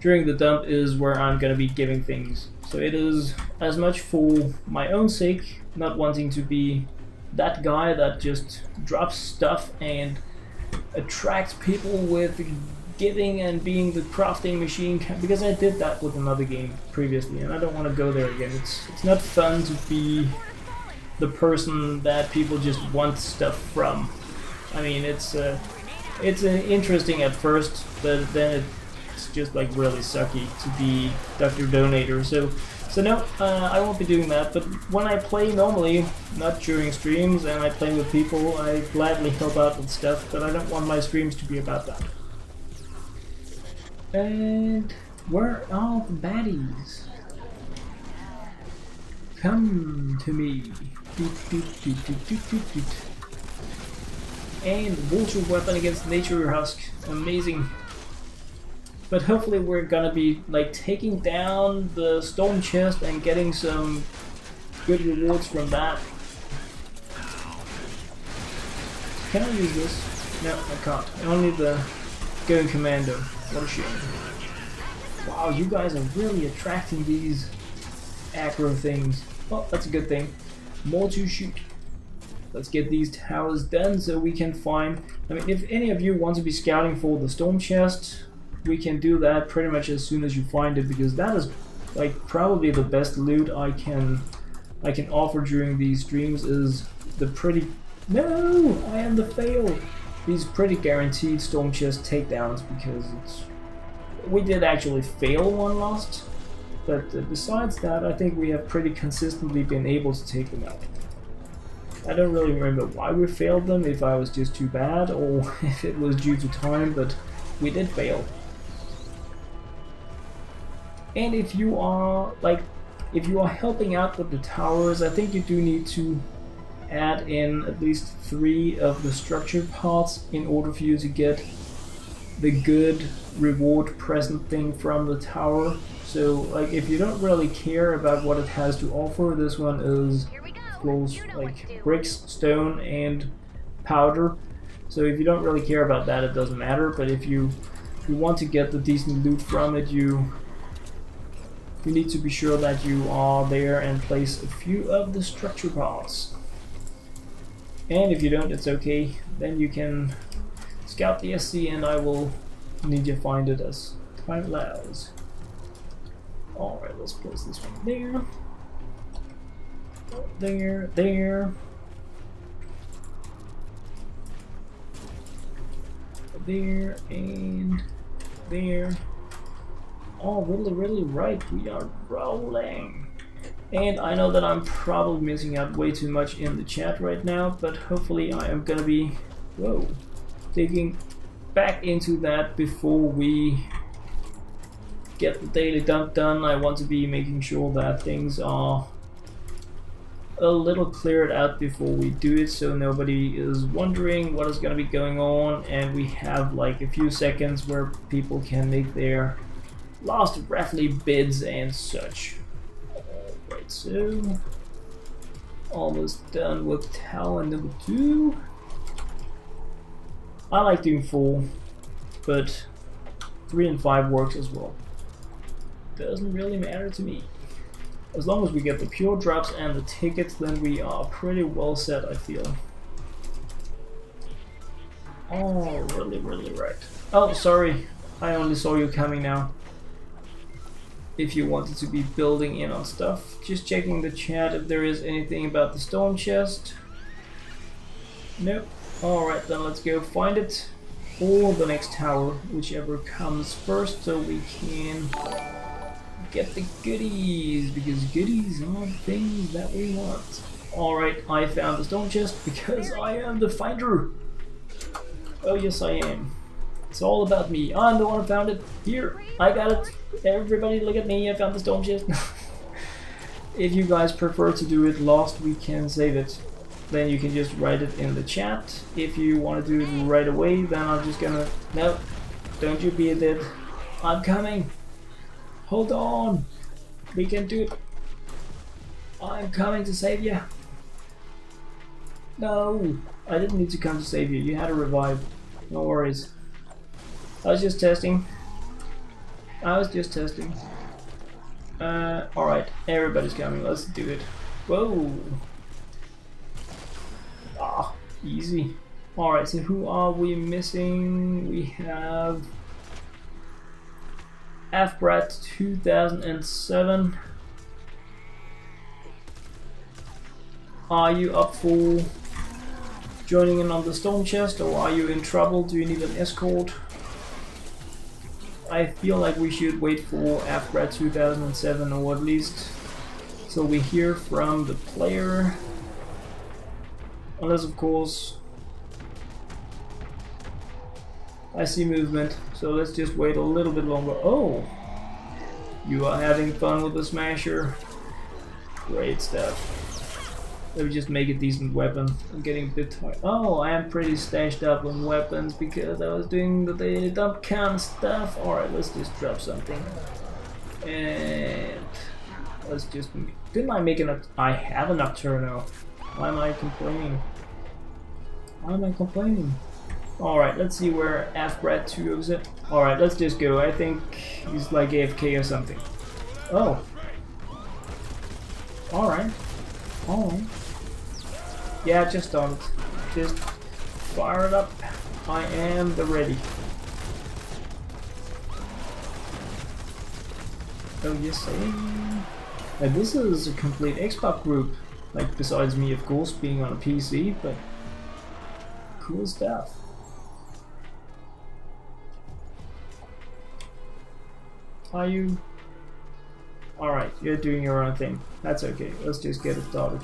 the dump is where I'm gonna be giving things. So it is as much for my own sake, not wanting to be that guy that just drops stuff and attracts people with giving and being the crafting machine, because I did that with another game previously and I don't want to go there again. It's not fun to be the that people just want stuff from. I mean, it's interesting at first, but then it's just like really sucky to be Dr. Donator. So no, I won't be doing that. But when I play normally, not during streams, and I play with people, I gladly help out with stuff. But I don't want my streams to be about that. And where are the baddies? Come to me. And water weapon against nature husk. Amazing. But hopefully we're gonna be like taking down the stone chest and getting some good rewards from that. Can I use this? No, I can't. Only the going commando. What a shame. Wow, you guys are really attracting these aggro things. Well, that's a good thing. More to shoot. Let's get these towers done so we can find... I mean, if any of you want to be scouting for the storm chest, we can do that pretty much as soon as you find it, because that is like probably the best loot I can offer during these streams is the pretty... No! I am the fail! These pretty guaranteed storm chest takedowns, because it's... We did actually fail one last, but besides that I think we have pretty consistently been able to take them out. I don't really remember why we failed them, if I was just too bad or if it was due to time, but we did fail. And if you are helping out with the towers, I think you do need to add in at least 3 of the structure parts in order for you to get the good reward present thing from the tower. So like, if you don't really care about what it has to offer, this one is like bricks, stone, and powder. So if you don't really care about that, it doesn't matter. But if you want to get the decent loot from it, you need to be sure that you are there and place a few of the structure parts. And if you don't, it's okay. Then you can scout the SC, and I will need you to find it as time allows. Alright, let's place this one there. There, there. There, and there. Oh, really right, we are rolling. And I know that I'm probably missing out way too much in the chat right now, but hopefully I am gonna be, digging back into that before we get the daily dump done. I want to be making sure that things are a little cleared out before we do it, so nobody is wondering what is going to be going on, and we have like a few seconds where people can make their last Raffle bids and such. Alright, so almost done with tower number 2. I like doing 4, but 3 and 5 works as well. doesn't really matter to me. As long as we get the pure drops and the tickets, then we are pretty well set, I feel. Oh, really right. Oh, sorry. I only saw you coming now. If you wanted to be building in on stuff. Just checking the chat if there is anything about the stone chest. Nope. Alright, then let's go find it. Or the next tower, whichever comes first, so we can get the goodies, because goodies are things that we want. Alright, I found the stone chest because I am the finder. Oh yes I am. It's all about me. I'm the one who found it. Here, I got it. Everybody look at me, I found the stone chest. If you guys prefer to do it lost, we can save it. Then you can just write it in the chat. If you want to do it right away, then I'm just gonna... No, don't you be a dead. I'm coming. Hold on. We can do it. I'm coming to save you. No, I didn't need to come to save you. You had a revive. No worries. I was just testing. Alright, everybody's coming. Let's do it. Whoa. Ah, easy. Alright, so who are we missing? We have Afbrat 2007. Are you up for joining in on the stone chest, or are you in trouble? Do you need an escort? I feel like we should wait for Afbrat 2007, or at least so we hear from the player. Unless, of course, I see movement, so let's just wait a little bit longer. Oh! You are having fun with the smasher. Great stuff. Let me just make a decent weapon. I'm getting a bit tired. Oh, I am pretty stashed up on weapons because I was doing the daily dump cam stuff. Alright, let's just drop something. And let's just... Didn't I make an... I have a Nocturno. Why am I complaining? Alright, let's see where Afbrat 2 is it. Alright, let's just go. I think he's like AFK or something. Oh. Alright. Yeah, just don't. Just fire it up. I am the ready. Oh yes I am. And this is a complete Xbox group. Like, besides me, of course, being on a PC, but cool stuff. Are you? Alright, you're doing your own thing. That's okay, let's just get it started.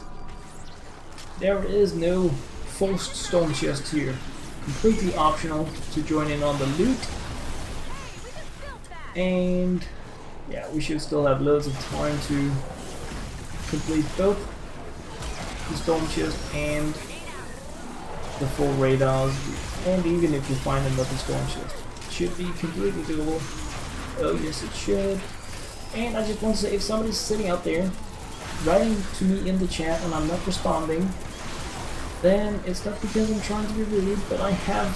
There is no forced stone chest here. Completely optional to join in on the loot. And yeah, we should still have loads of time to complete both the stone chest and the full radars. And even if you find another stone chest, it should be completely doable. Oh yes it should. And I just want to say, if somebody's sitting out there writing to me in the chat and I'm not responding, then it's not because I'm trying to be rude, but I have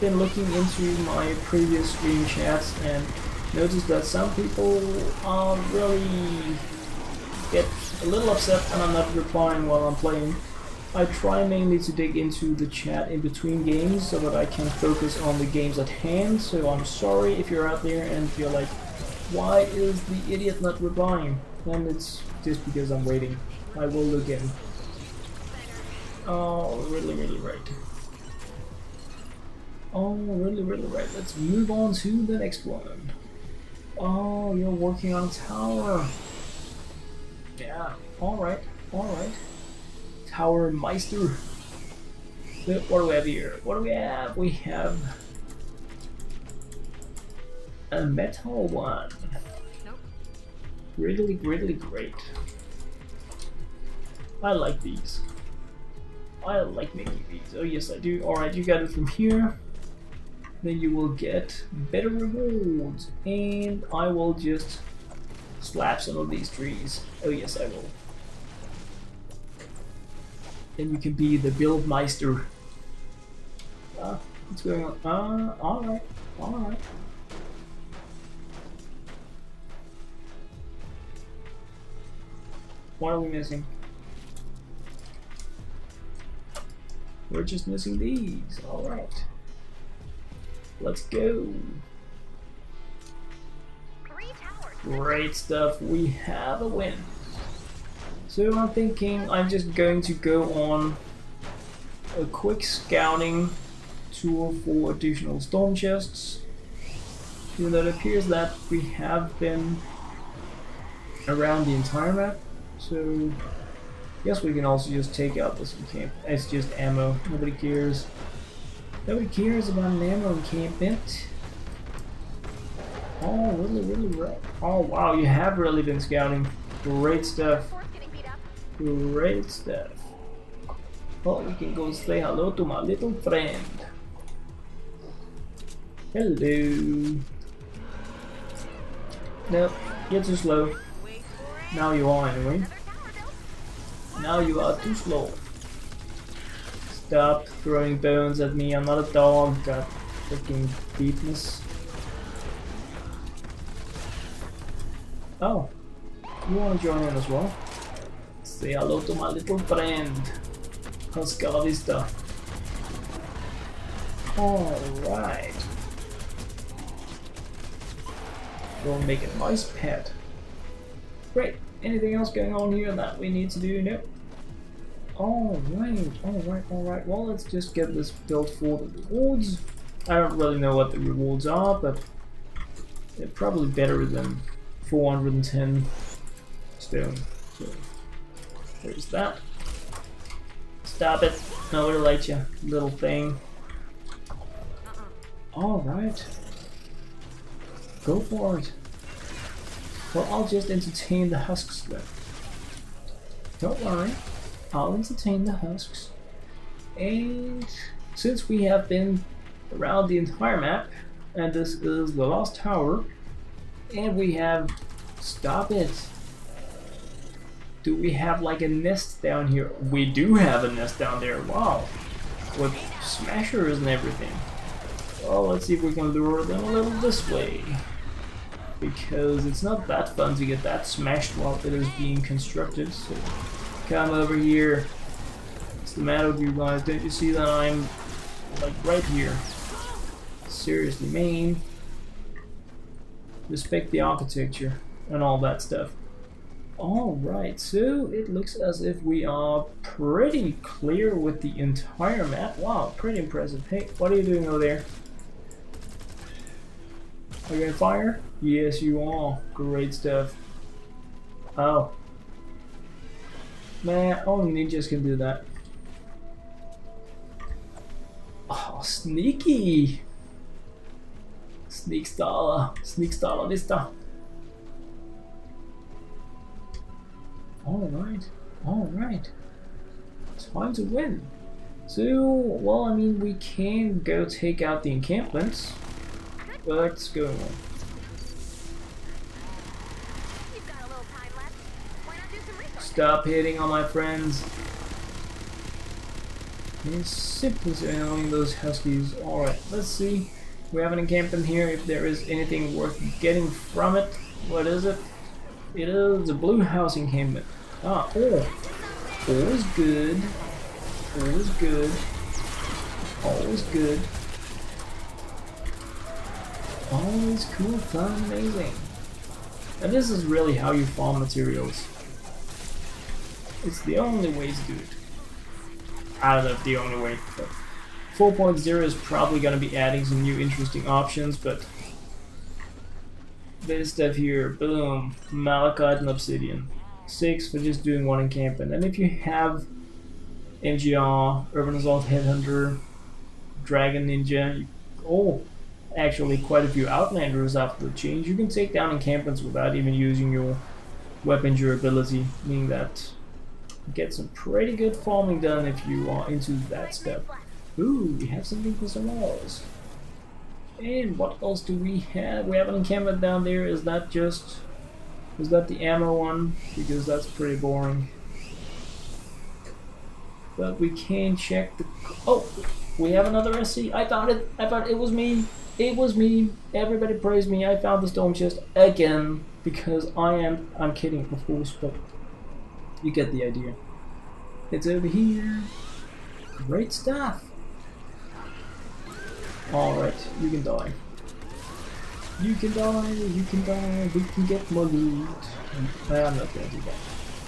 been looking into my previous stream chats and noticed that some people really get a little upset when I'm not replying while I'm playing. I try mainly to dig into the chat in between games so that I can focus on the games at hand, so I'm sorry if you're out there and you're like, why is the idiot not replying? Then it's just because I'm waiting. I will look in. Oh, really right. Oh, really right. Let's move on to the next one. Oh, you're working on a tower. Yeah, alright. Tower Meister. So, what do we have here? What do we have? We have a metal one. Really great. I like these. I like making these. Oh yes I do. Alright, you got it from here. Then you will get better rewards. And I will just slap some of these trees. Oh yes I will. Then you can be the Buildmeister. What's going on? Alright. What are we missing? We're just missing these. Alright. Let's go. 3 towers. Great stuff. We have a win. So I'm thinking I'm just going to go on a quick scouting tour for additional storm chests. Even though it appears that we have been around the entire map. So yes, we can also just take out this encamp. It's just ammo. Nobody cares. Nobody cares about an ammo encampment. Oh, really? Oh, wow, you have really been scouting. Great stuff. Force getting beat up. Great stuff. Oh, we can go say hello to my little friend. Hello. Nope, you're too slow. Wait for it. Now you are anyway. Another tower built. Now you are too slow. Stop throwing bones at me. I'm not a dog. God, freaking beefness. Oh, you want to join in as well? Say hello to my little friend. Huscavista. Alright. We'll make a nice pet. Great. Anything else going on here that we need to do? Nope. Alright. Well, let's just get this built for the rewards. I don't really know what the rewards are, but they're probably better than 410 stone. So there's that. Stop it. Nobody likes you, little thing. Alright. Go for it. Well, I'll just entertain the husks then. Don't worry. I'll entertain the husks. And since we have been around the entire map, and this is the last tower, and we have... Stop it. Do we have like a nest down here? We do have a nest down there. Wow. With smashers and everything. Well, let's see if we can lure them a little this way. Because it's not that fun to get that smashed while it is being constructed. So come over here. What's the matter with you guys? Don't you see that I'm like right here? Seriously, man. Respect the architecture and all that stuff. Alright, so it looks as if we are pretty clear with the entire map. Wow, pretty impressive. Hey, what are you doing over there? Are you on fire? Yes, you are. Great stuff. Oh. Man, only ninjas can do that. Oh, sneaky! Sneak staller vista. Alright. Time to win. So, well, I mean, we can go take out the encampments. But let's go on. You've got a little time left. Why not do some research? Stop hitting on my friends. You're simply so annoying, those huskies. Alright, let's see. We have an encampment here. If there is anything worth getting from it. What is it? It is a blue house encampment. Ah, ore. Ore is good. Ore is good. Always good. Always cool, fun, amazing. And this is really how you farm materials. It's the only way to do it. I don't know if the only way, but 4.0 is probably going to be adding some new interesting options, but this stuff here, boom, malachite and obsidian. 6 for just doing one encampment. And if you have MGR, Urban Assault Headhunter, Dragon Ninja, actually quite a few Outlanders after the change, you can take down encampments without even using your weapon durability, meaning that you get some pretty good farming done if you are into that stuff. Ooh, we have something for some else. And what else do we have? We have an encampment down there. Is that the ammo one? Because that's pretty boring. But we can check the... Oh! We have another SC. I found it! I found it was me! It was me! Everybody praise me. I found the storm chest again. Because I'm kidding, of course, but You get the idea. It's over here. Great stuff. Alright, you can die. You can die, you can die, we can get more loot. I'm not gonna do that.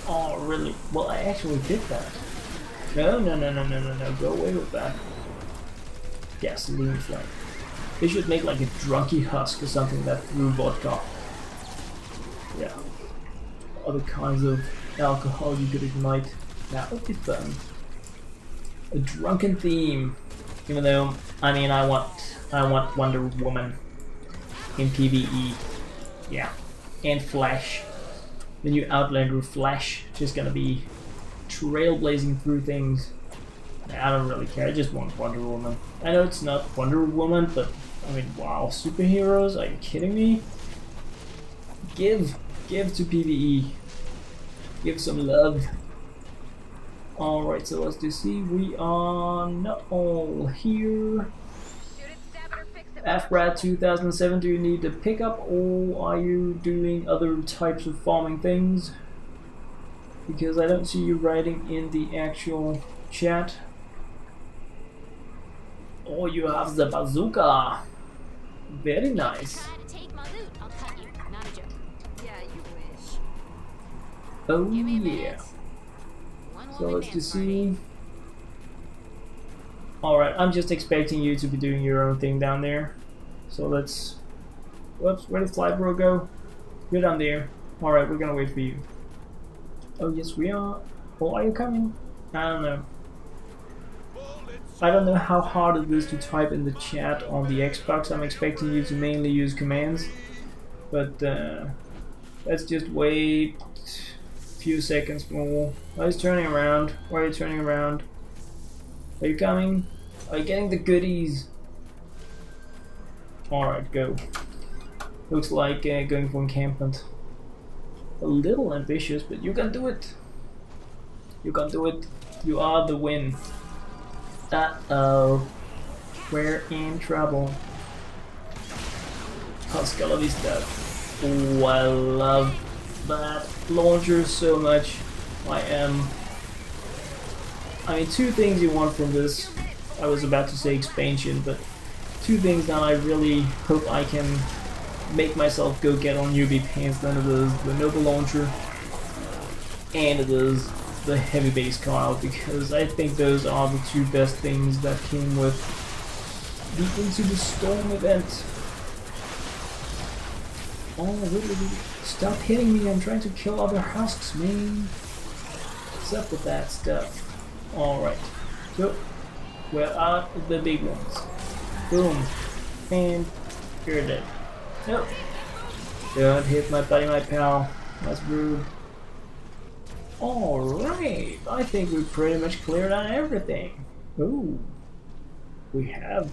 Oh, really? Well, I actually did that. No, go away with that. Gasoline flame. They should make like a drunky husk or something that threw vodka. Yeah. Other kinds of alcohol you could ignite. That would be fun. A drunken theme. Even though, I mean, I want Wonder Woman in PvE. Yeah. And Flash. The new Outlander Flash. Just gonna be trailblazing through things. I don't really care, I just want Wonder Woman. I know it's not Wonder Woman, but I mean, wow, superheroes? Are you kidding me? Give to PvE. Give some love. Alright, so as you see, we are not all here. Afbrad 2007, do you need a pickup or are you doing other types of farming things? Because I don't see you writing in the actual chat. Oh, you have the bazooka. Very nice. Oh yeah. So let's just see. Alright, I'm just expecting you to be doing your own thing down there. So let's... Whoops, where did Flybro go? You're down there. Alright, we're gonna wait for you. Oh yes we are. Oh, are you coming? I don't know. I don't know how hard it is to type in the chat on the Xbox. I'm expecting you to mainly use commands. But let's just wait a few seconds more. Oh, he's turning around. Why are you turning around? Are you coming? Are you getting the goodies? Alright, go. Looks like going for encampment. A little ambitious, but you can do it. You can do it. You are the win. Uh-oh. We're in trouble. Hasta la vista. Oh, I love that launcher so much. I mean, two things you want from this. I was about to say expansion, but two things that I really hope I can make myself go get on newbie pants. Then it is the Nova launcher, and it is the heavy base coil, because I think those are the two best things that came with the Into the Storm event. Oh, really? Stop hitting me, I'm trying to kill other husks, man. What's up with that stuff? Alright, so we're out of the big ones. Boom. And you're dead. Nope. Don't hit my buddy, my pal. That's rude. Alright, I think we pretty much cleared out everything. Ooh. We have.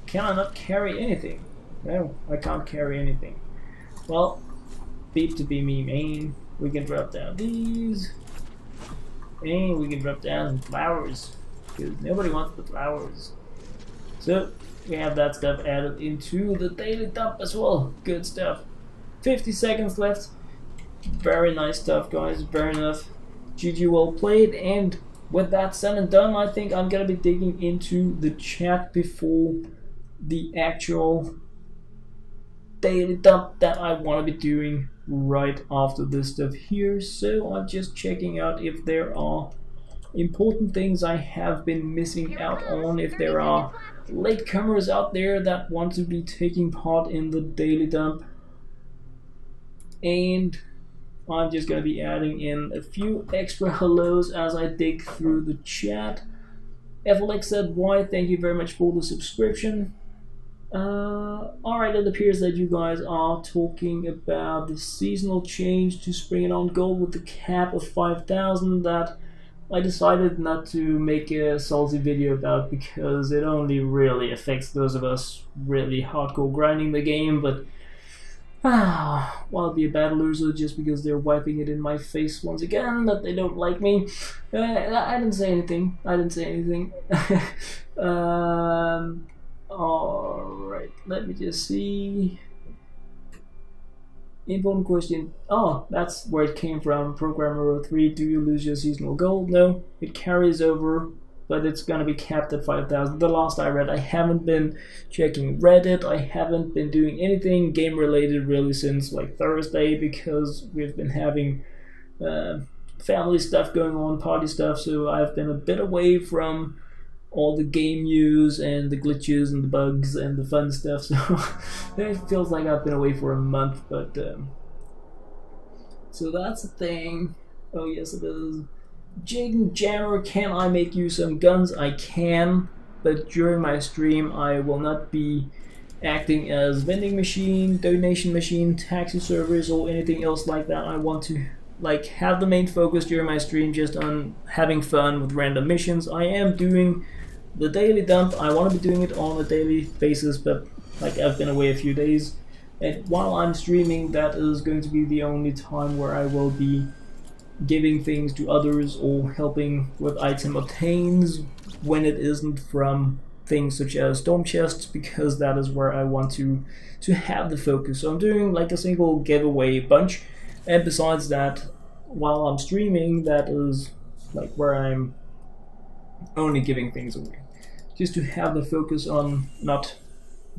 Can I not carry anything? No, I can't carry anything. Well, beep to be me, man. We can drop down these. And we can drop down some flowers. Because nobody wants the flowers. So, we have that stuff added into the daily dump as well. Good stuff. 50 seconds left. Very nice stuff, guys. Very enough. GG, well played. And with that said and done, I think I'm gonna be digging into the chat before the actual daily dump that I want to be doing right after this stuff here. So I'm just checking out if there are important things I have been missing out on, if there are latecomers out there that want to be taking part in the daily dump. And I'm just going to be adding in a few extra hellos as I dig through the chat. FLX said, "Why? Thank you very much for the subscription." Alright, it appears that you guys are talking about the seasonal change to Spring and On Gold with the cap of 5,000 that I decided not to make a salty video about because it only really affects those of us really hardcore grinding the game, but well, I'll be a bad loser just because they're wiping it in my face once again that they don't like me. I didn't say anything. I didn't say anything. Alright, let me just see. Important question. Oh, that's where it came from. Programmer 03, do you lose your seasonal gold? No, it carries over, but it's gonna be capped at 5,000. The last I read, I haven't been checking Reddit, I haven't been doing anything game related really since like Thursday, because we've been having family stuff going on, party stuff, so I've been a bit away from all the game news and the glitches and the bugs and the fun stuff, so it feels like I've been away for a month, but so that's the thing. Oh yes it is. Jaden Jammer, can I make you some guns? I can, but during my stream I will not be acting as vending machine, donation machine, taxi service, or anything else like that. I want to like have the main focus during my stream just on having fun with random missions. I am doing the daily dump. I want to be doing it on a daily basis, but like I've been away a few days, and while I'm streaming, that is going to be the only time where I will be giving things to others or helping with item obtains when it isn't from things such as storm chests, because that is where I want to have the focus. So I'm doing like a single giveaway bunch, and besides that, while I'm streaming, that is like where I'm only giving things away, just to have the focus on not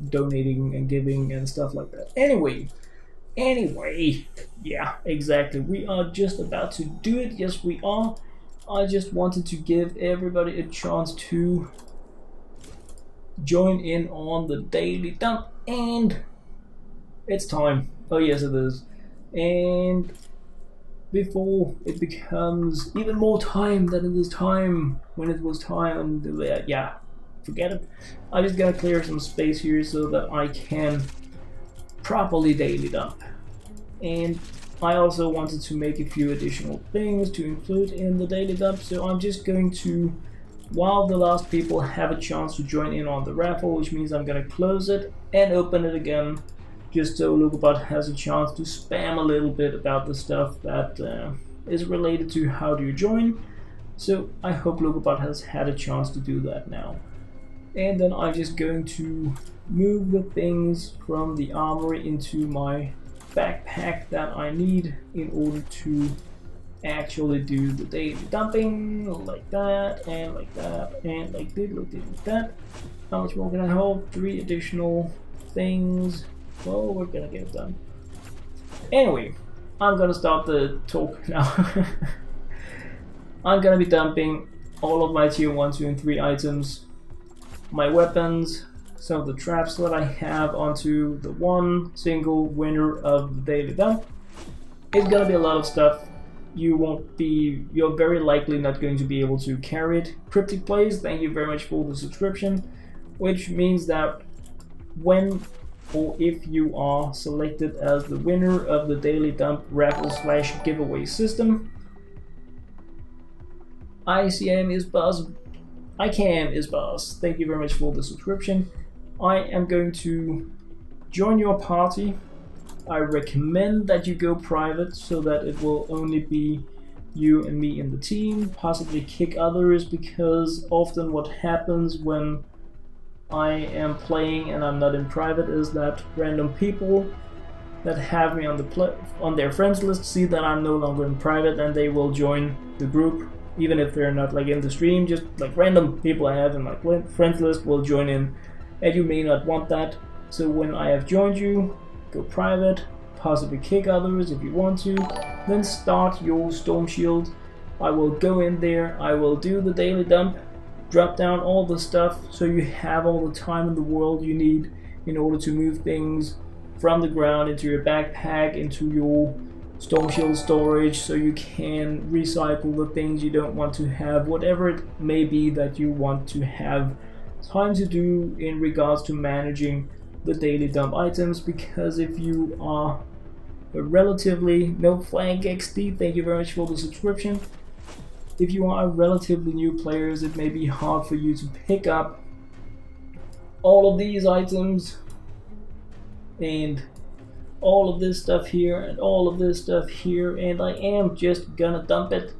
donating and giving and stuff like that. Anyway, yeah, exactly. We are just about to do it. Yes, we are. I just wanted to give everybody a chance to join in on the daily dump, and it's time. Oh yes, it is. And before it becomes even more time than it is time when it was time, and yeah, forget it. I just gotta clear some space here so that I can properly daily dump. And I also wanted to make a few additional things to include in the daily dump, so I'm just going to, while the last people have a chance to join in on the raffle, which means I'm gonna close it and open it again, just so LokeHansen has a chance to spam a little bit about the stuff that is related to how do you join. So I hope LokeHansen has had a chance to do that now. And then I'm just going to move the things from the armory into my backpack that I need in order to actually do the daily dumping, like that, and like that, and like that. How much more can I hold? 3 additional things. Well, we're gonna get it done. Anyway, I'm gonna start the talk now. I'm gonna be dumping all of my tier 1, 2, and 3 items, my weapons, some of the traps that I have onto the one single winner of the daily dump. It's gonna be a lot of stuff. You're very likely not going to be able to carry it. Cryptic Plays, thank you very much for the subscription, which means that when or if you are selected as the winner of the daily dump raffle / giveaway system, ICM is boss. ICAM is boss. Thank you very much for the subscription. I am going to join your party. I recommend that you go private so that it will only be you and me in the team. Possibly kick others, because often what happens when I am playing and I'm not in private is that random people that have me on their friends list see that I'm no longer in private, and they will join the group even if they're not like in the stream. Just like random people I have in my friends list will join in, and you may not want that. So when I have joined you, go private, possibly kick others if you want to, then start your storm shield. I will go in there, I will do the daily dump, drop down all the stuff so you have all the time in the world you need in order to move things from the ground into your backpack, into your storm shield storage, so you can recycle the things you don't want to have, whatever it may be that you want to have time to do in regards to managing the daily dump items. Because if you are a relatively no flag XD, thank you very much for the subscription. If you are a relatively new player, it may be hard for you to pick up all of these items and all of this stuff here and all of this stuff here, and I am just gonna dump it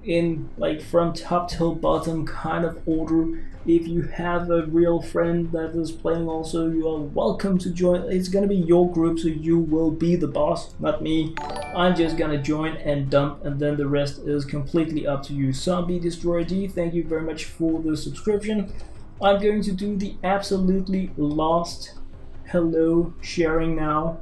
in like from top till bottom kind of order. If you have a real friend that is playing also, you are welcome to join. It's gonna be your group, so you will be the boss, not me. I'm just gonna join and dump, and then the rest is completely up to you. Zombie Destroyer D, thank you very much for the subscription. I'm going to do the absolutely last hello sharing now,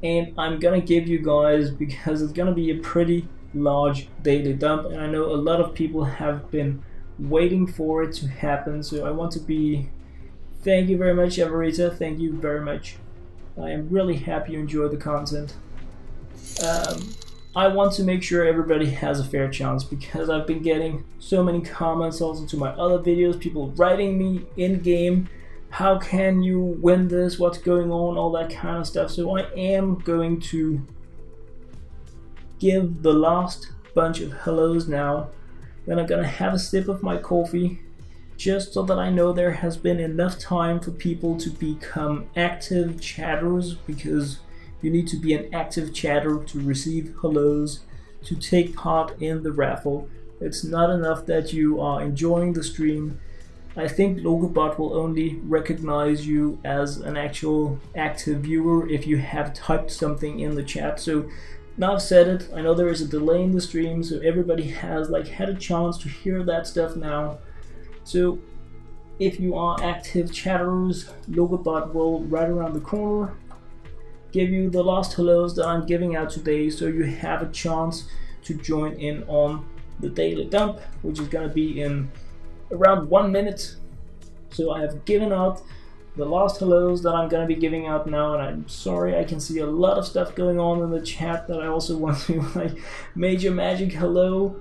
and I'm gonna give you guys, because it's gonna be a pretty large daily dump, and I know a lot of people have been waiting for it to happen, so I want to be, thank you very much Avarita, thank you very much. I am really happy you enjoy the content. I want to make sure everybody has a fair chance, because I've been getting so many comments also to my other videos, people writing me in game, how can you win this, what's going on, all that kind of stuff. So I am going to give the last bunch of hellos now. Then I'm gonna have a sip of my coffee, just so that I know there has been enough time for people to become active chatters, because you need to be an active chatter to receive hellos, to take part in the raffle. It's not enough that you are enjoying the stream. I think LokeBot will only recognize you as an actual active viewer if you have typed something in the chat. So now I've said it, I know there is a delay in the stream, so everybody has like had a chance to hear that stuff now. So if you are active chatterers, LokeBot will right around the corner give you the last hellos that I'm giving out today, so you have a chance to join in on the daily dump, which is gonna be in around 1 minute. So I have given out the last hellos that I'm gonna be giving out now, and I'm sorry, I can see a lot of stuff going on in the chat that I also want to, like Major Magic hello,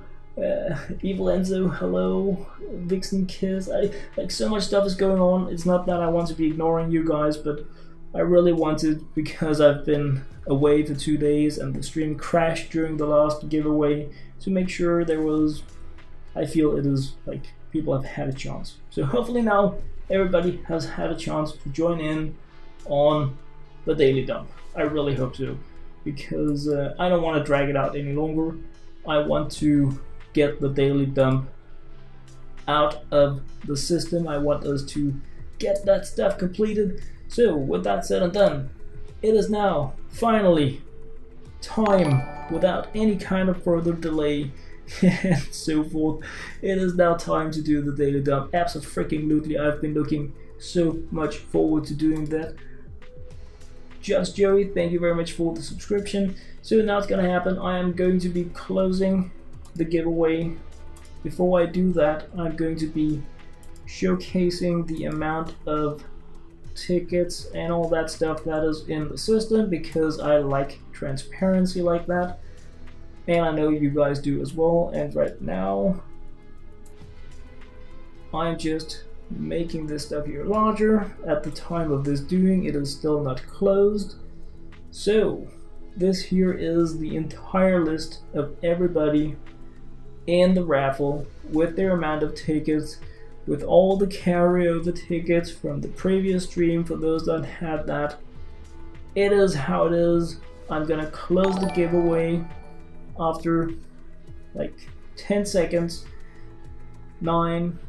Evil Enzo hello, Vixen Kiss, like so much stuff is going on. It's not that I want to be ignoring you guys, but I really wanted, because I've been away for 2 days and the stream crashed during the last giveaway, to make sure there was, I feel it is like people have had a chance. So hopefully now everybody has had a chance to join in on the daily dump. I really hope so, because I don't want to drag it out any longer. I want to get the daily dump out of the system. I want us to get that stuff completed. So with that said and done, it is now finally time, without any kind of further delay and so forth, it is now time to do the daily dump. Absolutely, I've been looking so much forward to doing that. Just Joey, thank you very much for the subscription. So now it's gonna happen. I am going to be closing the giveaway. Before I do that, I'm going to be showcasing the amount of tickets and all that stuff that is in the system, because I like transparency like that, and I know you guys do as well. And right now I'm just making this stuff here larger. At the time of this doing, it is still not closed. So this here is the entire list of everybody in the raffle with their amount of tickets, with all the carryover tickets from the previous stream for those that had that. It is how it is. I'm gonna close the giveaway after like 10 seconds. 9,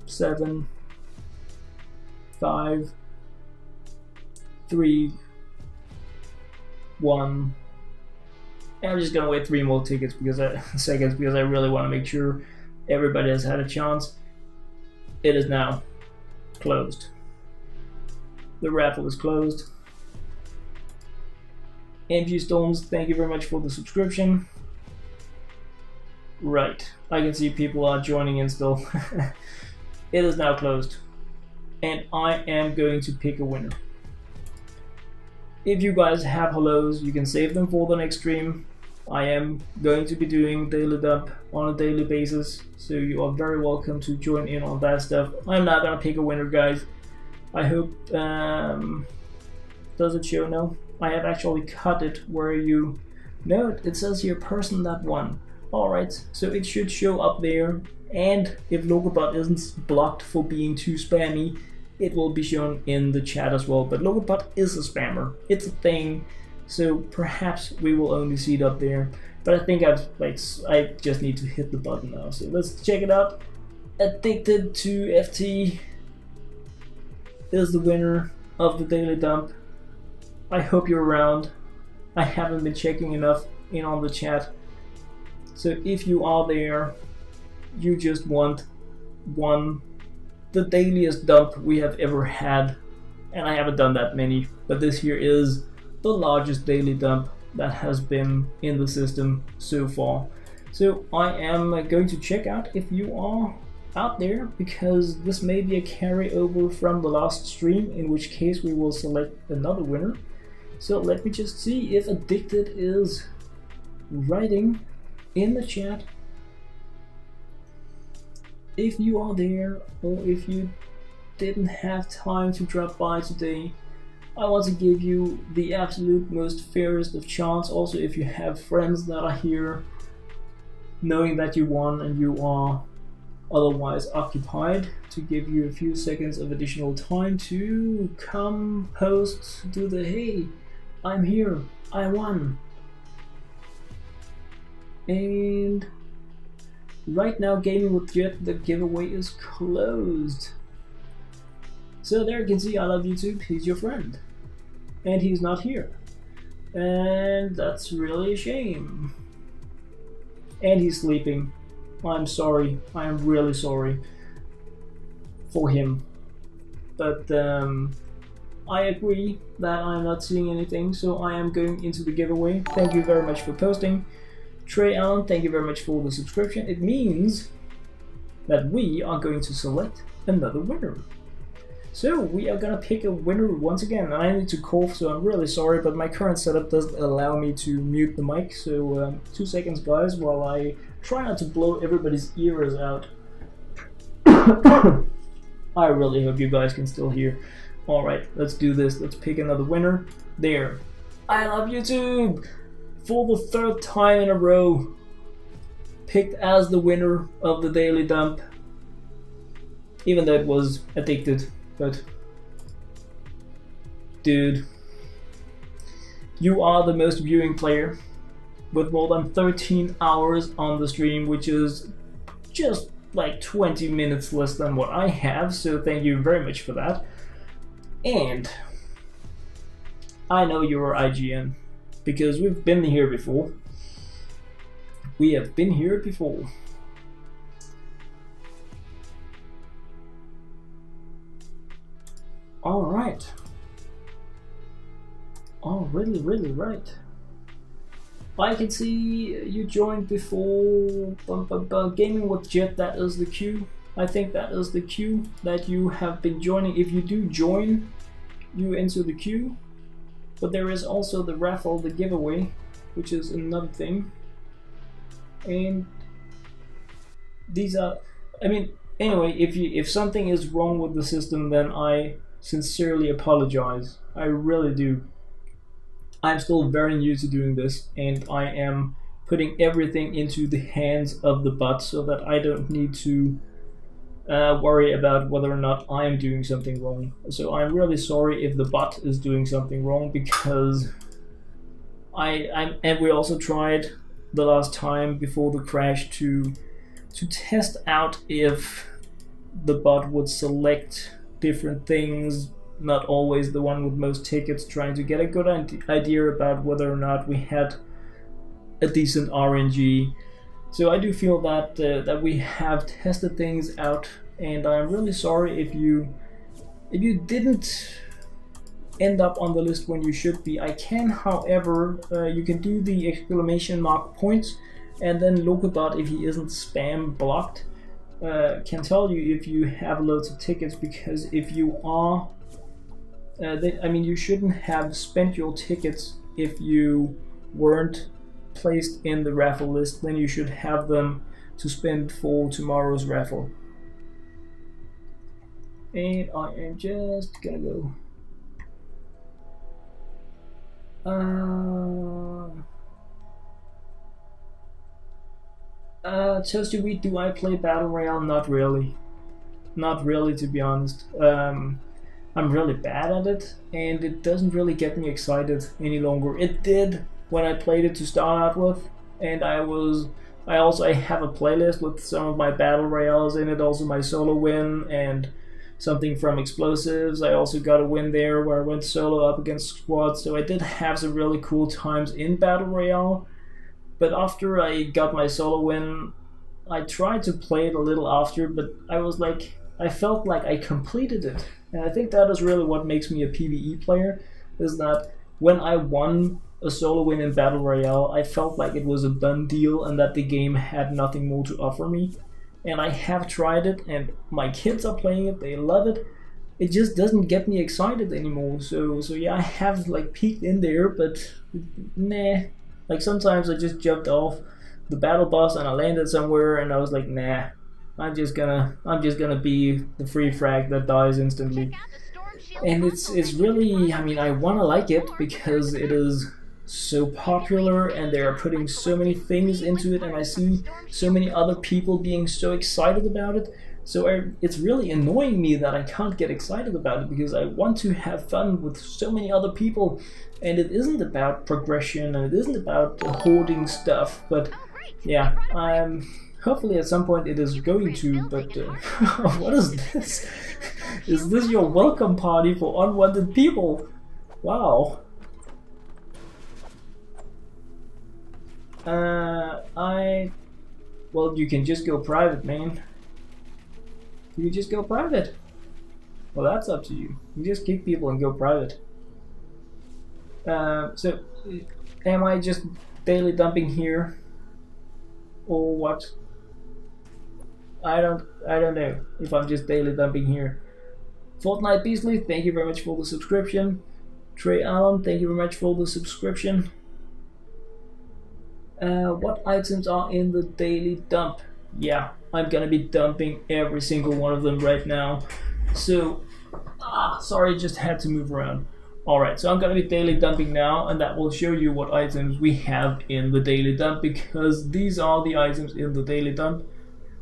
7, 5, 3, 1. And I'm just gonna wait 3 more tickets because seconds, because I really want to make sure everybody has had a chance. It is now closed. The raffle is closed. MG Storms, thank you very much for the subscription. Right, I can see people are joining in still. It is now closed, and I am going to pick a winner. If you guys have hellos, you can save them for the next stream. I am going to be doing daily dump on a daily basis, so you are very welcome to join in on that stuff. I'm not gonna pick a winner, guys. I hope, does it show? No, I have actually cut it where you, no, it says here person that won. Alright, so it should show up there, and if LokeBot isn't blocked for being too spammy, it will be shown in the chat as well. But LokeBot is a spammer, it's a thing, so perhaps we will only see it up there. But I think I just need to hit the button now. So let's check it out. Addicted to FT is the winner of the daily dump. I hope you're around. I haven't been checking enough in on the chat. So if you are there, you just won the dailiest dump we have ever had. And I haven't done that many, but this here is the largest daily dump that has been in the system so far. So I am going to check out if you are out there, because this may be a carryover from the last stream, in which case we will select another winner. So let me just see if Addicted is writing in the chat. If you are there, or if you didn't have time to drop by today, I want to give you the absolute most fairest of chance. Also, if you have friends that are here, knowing that you won and you are otherwise occupied, to give you a few seconds of additional time to come post, do the hey, I'm here, I won. And right now, Gaming with Jet, the giveaway is closed. So there you can see, I love YouTube, he's your friend. And he's not here. And that's really a shame. And he's sleeping. I'm sorry, I am really sorry for him. But I agree that I'm not seeing anything, so I am going into the giveaway. Thank you very much for posting. Trey Allen, thank you very much for the subscription. It means that we are going to select another winner. So we are gonna pick a winner once again. I need to cough, so I'm really sorry, but my current setup doesn't allow me to mute the mic. So 2 seconds, guys, while I try not to blow everybody's ears out. I really hope you guys can still hear. Alright, let's do this. Let's pick another winner. There. I love YouTube! For the 3rd time in a row, picked as the winner of the daily dump. Even though it was Addicted. But, dude, you are the most viewing player with more than 13 hours on the stream, which is just like 20 minutes less than what I have, so thank you very much for that. And I know you're IGN, because we've been here before. We have been here before. Alright. Oh, really right. I can see you joined before. Gaming with Jet, that is the queue. I think that is the queue that you have been joining. If you do join, you enter the queue. But there is also the raffle, the giveaway, which is another thing. And these are, I mean, anyway, if something is wrong with the system, then I sincerely apologize. I really do. I'm still very new to doing this, and I am putting everything into the hands of the bot so that I don't need to worry about whether or not I am doing something wrong. So I'm really sorry if the bot is doing something wrong, because and we also tried the last time before the crash to test out if the bot would select different things, not always the one with most tickets, trying to get a good idea about whether or not we had a decent RNG. So I do feel that that we have tested things out, and I'm really sorry if you didn't end up on the list when you should be. I can, however, you can do the exclamation mark points, and then LokeHansen, if he isn't spam blocked, can tell you if you have loads of tickets, because if you are, I mean, you shouldn't have spent your tickets if you weren't placed in the raffle list. Then you should have them to spend for tomorrow's raffle. And I am just gonna go. Toasty Wheat, do I play Battle Royale? Not really. Not really, to be honest. I'm really bad at it, and it doesn't really get me excited any longer. It did when I played it to start out with, and I also have a playlist with some of my battle royales in it, also my solo win and something from explosives. I also got a win there where I went solo up against squads, so I did have some really cool times in battle royale. But after I got my solo win, I tried to play it a little after, but I felt like I completed it. And I think that is really what makes me a PvE player, is that when I won a solo win in Battle Royale, I felt like it was a done deal and that the game had nothing more to offer me. And I have tried it, and my kids are playing it, they love it. It just doesn't get me excited anymore. So yeah, I have like peeked in there, but nah. Like sometimes I just jumped off the battle boss and I landed somewhere and I was like, nah, I'm just gonna be the free frag that dies instantly. And it's really, I mean, I wanna like it because it is so popular and they are putting so many things into it, and I see so many other people being so excited about it. So it's really annoying me that I can't get excited about it, because I want to have fun with so many other people, and it isn't about progression and it isn't about hoarding stuff. But yeah, hopefully at some point it is going to, but what is this? Is this your welcome party for unwanted people? Wow. Well, you can just go private, man. You can just go private. Well, that's up to you. You just kick people and go private. So, am I just daily dumping here? Or what? I don't know if I'm just daily dumping here. Fortnite Beasley, thank you very much for the subscription. Trey Allen, thank you very much for the subscription. What items are in the daily dump? Yeah, I'm gonna be dumping every single one of them right now. So, sorry, just had to move around. Alright, so I'm gonna be daily dumping now, and that will show you what items we have in the daily dump, because these are the items in the daily dump.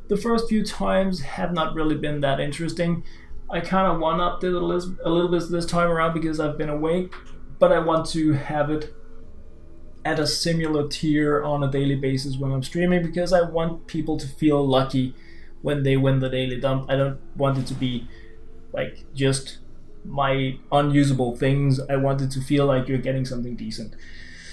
The first few times have not really been that interesting. I kind of one-upped it a little bit this time around because I've been away, but I want to have it at a similar tier on a daily basis when I'm streaming, because I want people to feel lucky when they win the daily dump. I don't want it to be like just my unusable things. I want it to feel like you're getting something decent.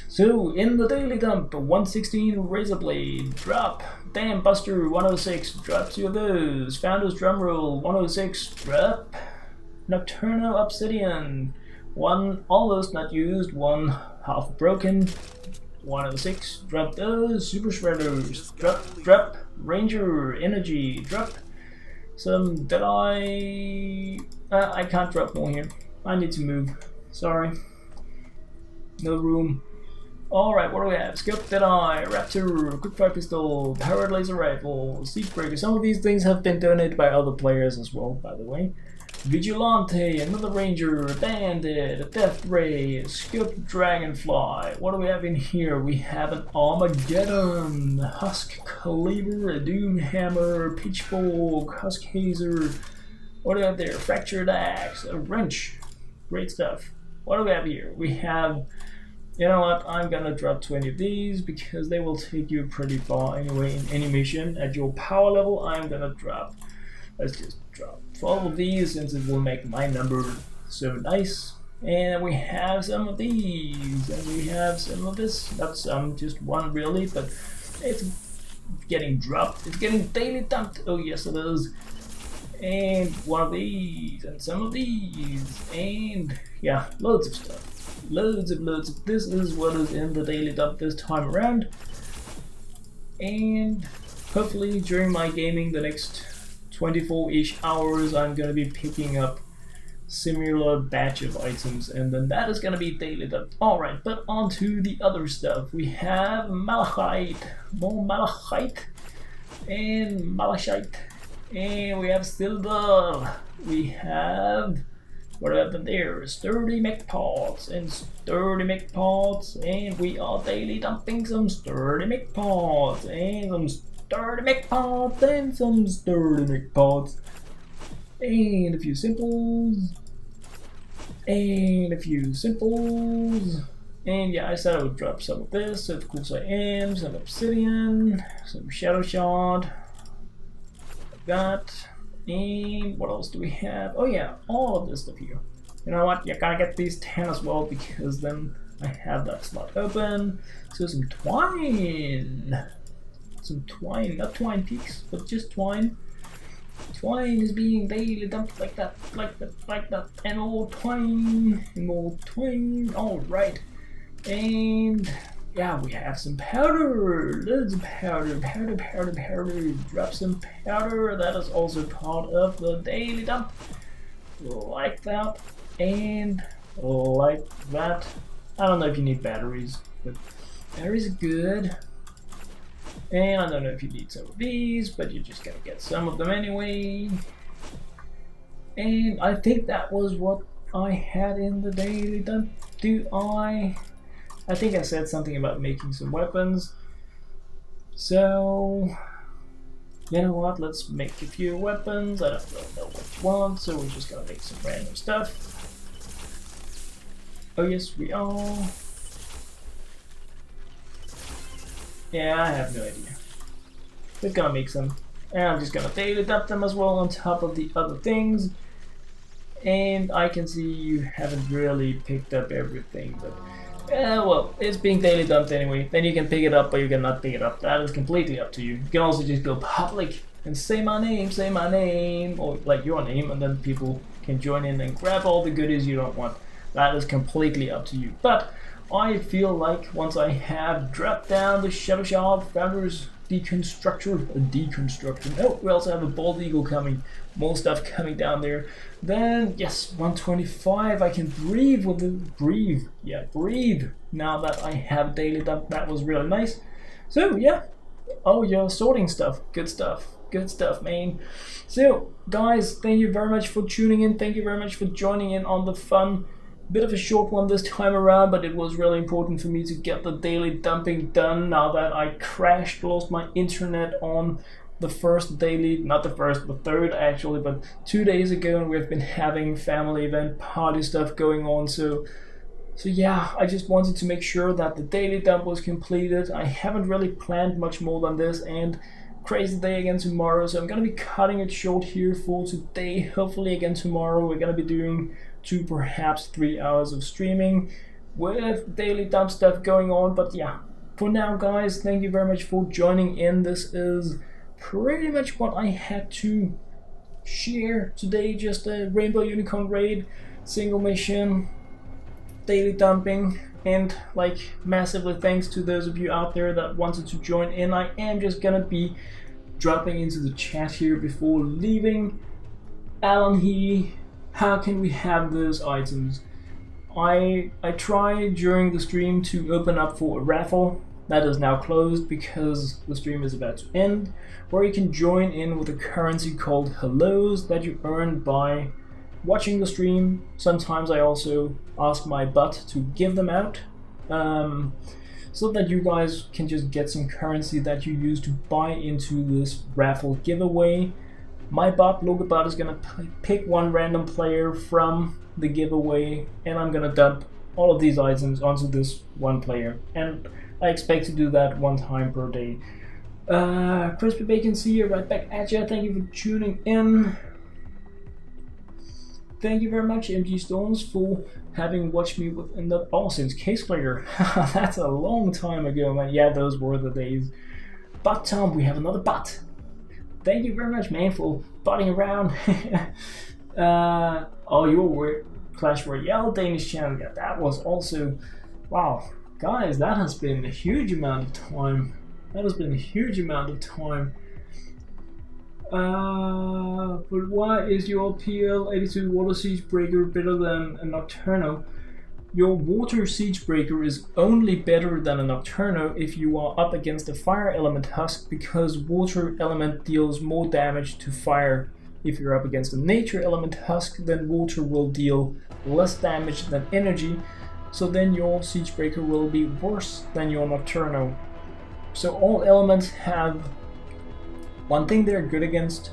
So in the daily dump, 116 razor blade drop, Damn Buster 106 drop 2 of those, Founders Drumroll 106 drop, Nocturno Obsidian 1 almost not used, 1 half broken, 106 drop those, Super Shredders drop, Ranger Energy drop, some Deadeye. I can't drop more here. I need to move. Sorry. No room. Alright, what do we have? Scope Deadeye, Raptor, Quick Fire Pistol, Powered Laser Rifle, Seed Breaker. Some of these things have been donated by other players as well, by the way. Vigilante, another Ranger, Bandit, Death Ray, Scope Dragonfly. What do we have in here? We have an Armageddon, Husk Cleaver, a Doom Hammer, Pitchfork, Husk Hazer. What do we have there? Fractured Axe, a Wrench. Great stuff. What do we have here? We have, you know what, I'm gonna drop 20 of these because they will take you pretty far anyway in any mission. At your power level, I'm gonna drop, let's just drop 12 of these since it will make my number so nice. And we have some of these, and we have some of this, not some, just one really, but it's getting dropped, it's getting daily dumped. Oh yes it is. And one of these, and some of these, and yeah, loads of stuff. Loads of this is what is in the daily dump this time around. And hopefully during my gaming the next 24-ish hours I'm gonna be picking up similar batch of items, and then that is gonna be daily dump. Alright, but on to the other stuff. We have malachite, more malachite, and malachite. And we have silver. We have, what happened there? Sturdy mech parts and sturdy mech parts, and we are daily dumping some sturdy mech parts and some sturdy mech parts and some sturdy mech parts, and a few simples, and a few simples, And yeah, I said I would drop some of this, so of course I am. Some obsidian, some shadow shard, like that. And what else do we have? Oh yeah, all of this stuff here. You know what? You're gonna get these 10 as well, because then I have that slot open. So some twine. Some twine, not twine peaks, but just twine. Twine is being daily dumped like that, like that, like that. And more twine, and more twine. Alright. And yeah, we have some powder. Loads of powder, powder, powder, powder. Drop some powder. That is also part of the daily dump. Like that. And like that. I don't know if you need batteries, but batteries are good. And I don't know if you need some of these, but you're just gonna get some of them anyway. And I think that was what I had in the daily dump. I think I said something about making some weapons. So, you know what, let's make a few weapons. I don't really know which one, so we're just gonna make some random stuff. Oh yes, we are. Yeah, I have no idea. Just gonna make some. And I'm just gonna daily dump them as well on top of the other things. And I can see you haven't really picked up everything, but well, it's being daily dumped anyway. Then you can pick it up or you cannot pick it up. That is completely up to you. You can also just go public and say my name, or like your name, and then people can join in and grab all the goodies you don't want. That is completely up to you. But I feel like once I have dropped down the Shadow Shard Founders deconstructor. Oh, we also have a bald eagle coming. More stuff coming down there. Then yes, 125. I can breathe with it. Breathe. Yeah, breathe. Now that I have daily dump, that was really nice. So yeah. Oh, you're sorting stuff. Good stuff. Good stuff, man. So guys, thank you very much for tuning in. Thank you very much for joining in on the fun. Bit of a short one this time around, but it was really important for me to get the daily dumping done now that I lost my internet on the first daily, not the first, the third actually, but 2 days ago, and we've been having family event party stuff going on, so yeah, I just wanted to make sure that the daily dump was completed. I haven't really planned much more than this, and crazy day again tomorrow, so I'm gonna be cutting it short here for today. Hopefully again tomorrow we're gonna be doing 2, perhaps 3 hours of streaming with daily dump stuff going on. But yeah, for now guys, thank you very much for joining in. This is pretty much what I had to share today. Just a Rainbow Unicorn raid, single mission, daily dumping, and like massively thanks to those of you out there that wanted to join in. I am just gonna be dropping into the chat here before leaving. Alan, how can we have those items? I tried during the stream to open up for a raffle. That is now closed because the stream is about to end, where you can join in with a currency called hellos that you earn by watching the stream. Sometimes I also ask my bot to give them out, so that you guys can just get some currency that you use to buy into this raffle giveaway. My bot, LokeHansen, is gonna pick one random player from the giveaway, and I'm gonna dump all of these items onto this one player. And I expect to do that 1 time per day. Crispy Bacon, see you right back at you. Thank you for tuning in. Thank you very much, MG Stones, for having watched me with another. Oh, since Case Player. That's a long time ago, man. Yeah, those were the days. But Tom, we have another bot. Thank you very much, man, for butting around. Oh, your Clash Royale Danish channel. Yeah, that was also. Wow, guys, that has been a huge amount of time. That has been a huge amount of time. But why is your PL82 Water Siege Breaker better than a Nocturno? Your Water Siege Breaker is only better than a Nocturno if you are up against a Fire Element Husk, because Water Element deals more damage to Fire. If you're up against a Nature Element Husk, then Water will deal less damage than Energy, so then your Siege Breaker will be worse than your Nocturno. So all elements have one thing they're good against,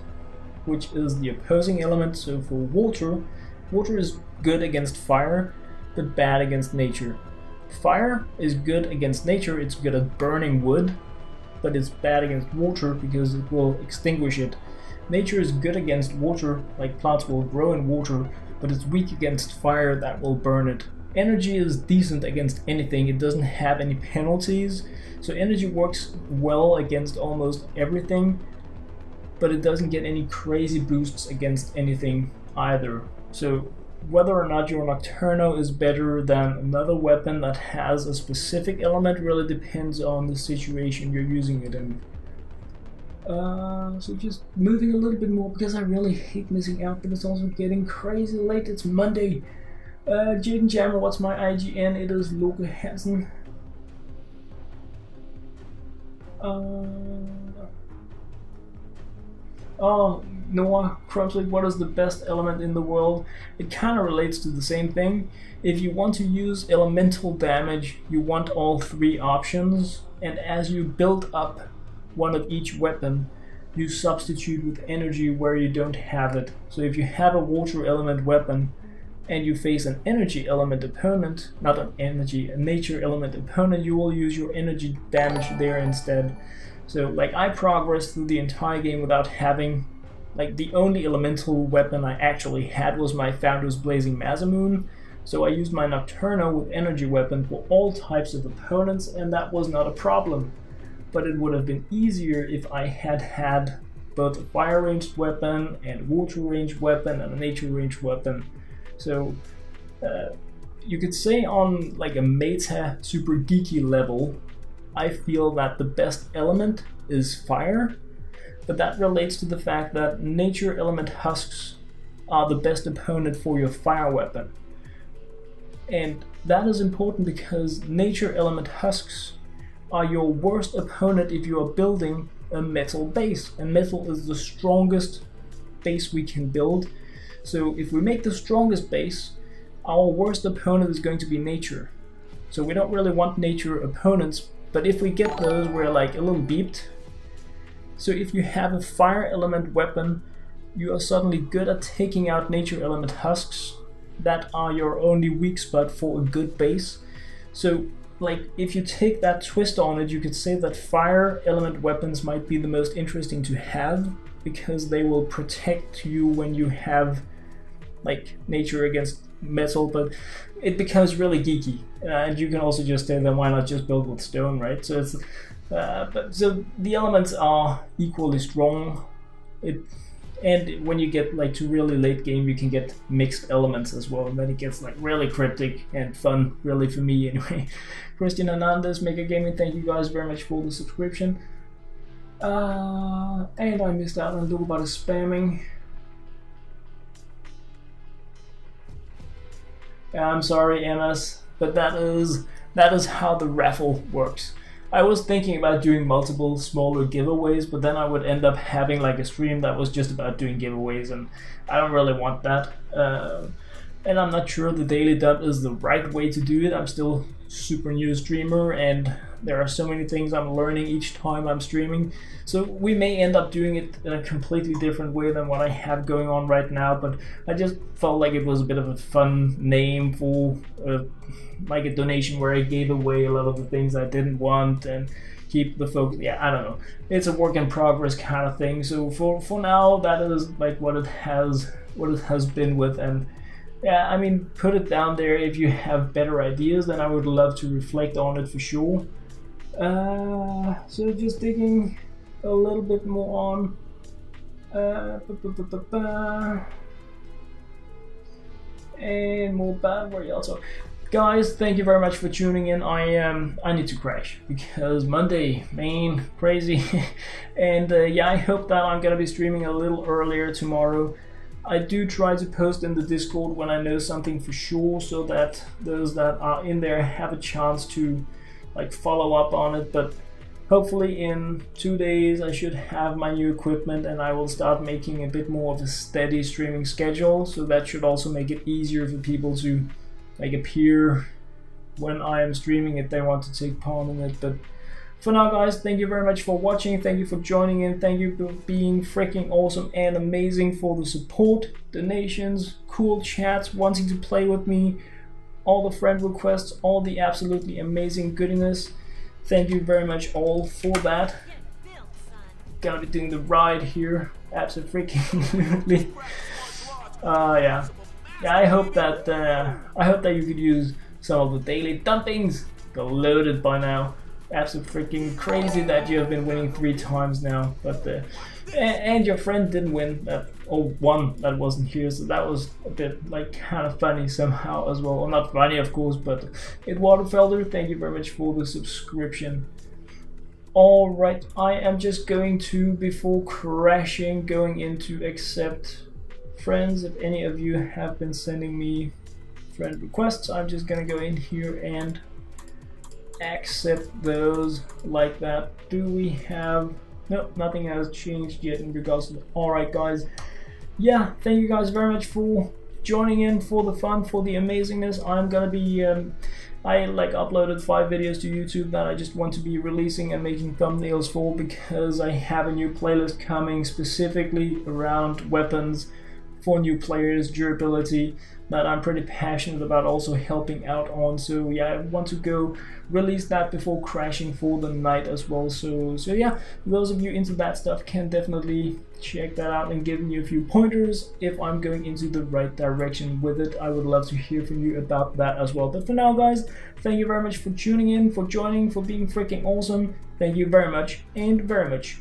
which is the opposing element. So for water, water is good against fire, but bad against nature. fire is good against nature, it's good at burning wood, but it's bad against water because it will extinguish it. Nature is good against water, like plants will grow in water, but it's weak against fire that will burn it. Energy is decent against anything, it doesn't have any penalties, so energy works well against almost everything, but it doesn't get any crazy boosts against anything either. So whether or not your Nocturno is better than another weapon that has a specific element really depends on the situation you're using it in. So just moving a little bit more because I really hate missing out, but it's also getting crazy late. It's Monday. Jaden Jammer, what's my IGN? It is LokeHansen. Oh, Noah Crumpsley, what is the best element in the world? It kind of relates to the same thing. If you want to use elemental damage, you want all three options, and as you build up one of each weapon, you substitute with energy where you don't have it. So if you have a water element weapon and you face an energy element opponent, not an energy, a nature element opponent, you will use your energy damage there instead. So like I progressed through the entire game without having, like the only elemental weapon I actually had was my Founder's Blazing Masamune. So I used my Nocturno with energy weapon for all types of opponents, and that was not a problem. But it would have been easier if I had had both a fire ranged weapon and water ranged weapon and a nature ranged weapon. So you could say on like a meta super geeky level, I feel that the best element is fire, but that relates to the fact that nature element husks are the best opponent for your fire weapon. And that is important because nature element husks are your worst opponent if you are building a metal base, and metal is the strongest base we can build. So if we make the strongest base, our worst opponent is going to be nature. So we don't really want nature opponents, but if we get those, we're like a little beeped. So if you have a fire element weapon, you are suddenly good at taking out nature element husks that are your only weak spot for a good base. So like if you take that twist on it, you could say that fire element weapons might be the most interesting to have because they will protect you when you have like nature against metal, but it becomes really geeky, and you can also just say then why not just build with stone, right? So it's but so the elements are equally strong. And when you get like to really late game, you can get mixed elements as well, and then it gets like really cryptic and fun, really for me anyway. Christian Hernandez, Mega Gaming, thank you guys very much for the subscription. And I missed out on a little bit of spamming. I'm sorry, MS, but that is how the raffle works. I was thinking about doing multiple smaller giveaways, but then I would end up having like a stream that was just about doing giveaways, and I don't really want that. And I'm not sure the daily dump is the right way to do it. I'm still super new streamer, and there are so many things I'm learning each time I'm streaming. So we may end up doing it in a completely different way than what I have going on right now, but I just felt like it was a bit of a fun name for like a donation where I gave away a lot of the things I didn't want and keep the focus. Yeah, I don't know. It's a work in progress kind of thing. So for now, that is like what it has been with. And yeah, I mean, put it down there if you have better ideas, then I would love to reflect on it for sure. So just digging a little bit more on and more bad Royale. So guys, thank you very much for tuning in. I need to crash because Monday, man, crazy. And yeah, I hope that I'm gonna be streaming a little earlier tomorrow. I do try to post in the Discord when I know something for sure, so that those that are in there have a chance to like follow up on it. But hopefully in 2 days I should have my new equipment and I will start making a bit more of a steady streaming schedule, so that should also make it easier for people to like appear when I am streaming if they want to take part in it. But for now, guys, thank you very much for watching, thank you for joining in, thank you for being freaking awesome and amazing, for the support, donations, cool chats, wanting to play with me, all the friend requests, all the absolutely amazing goodness. Thank you very much all for that. Gonna be doing the ride here, absolutely. Yeah. I hope that you could use some of the daily dumpings. Got loaded by now. Absolutely freaking crazy that you have been winning 3 times now, but and your friend didn't win that, or one that wasn't here, so that was a bit like kind of funny somehow as well. Well, not funny of course, but Waterfelder, thank you very much for the subscription. Alright, I am just going to, before crashing, going into accept friends. If any of you have been sending me friend requests, I'm just gonna go in here and accept those like that. Do we have... Nope, nothing has changed yet in regards to... Alright guys, yeah, thank you guys very much for joining in, for the fun, for the amazingness. I'm gonna be I like uploaded 5 videos to YouTube that I just want to be releasing and making thumbnails for, because I have a new playlist coming specifically around weapons for new players, durability, that I'm pretty passionate about also helping out on. So yeah, I want to go release that before crashing for the night as well. So yeah, those of you into that stuff can definitely check that out and give me a few pointers if I'm going into the right direction with it. I would love to hear from you about that as well. But for now guys, thank you very much for tuning in, for joining, for being freaking awesome. Thank you very much, and very much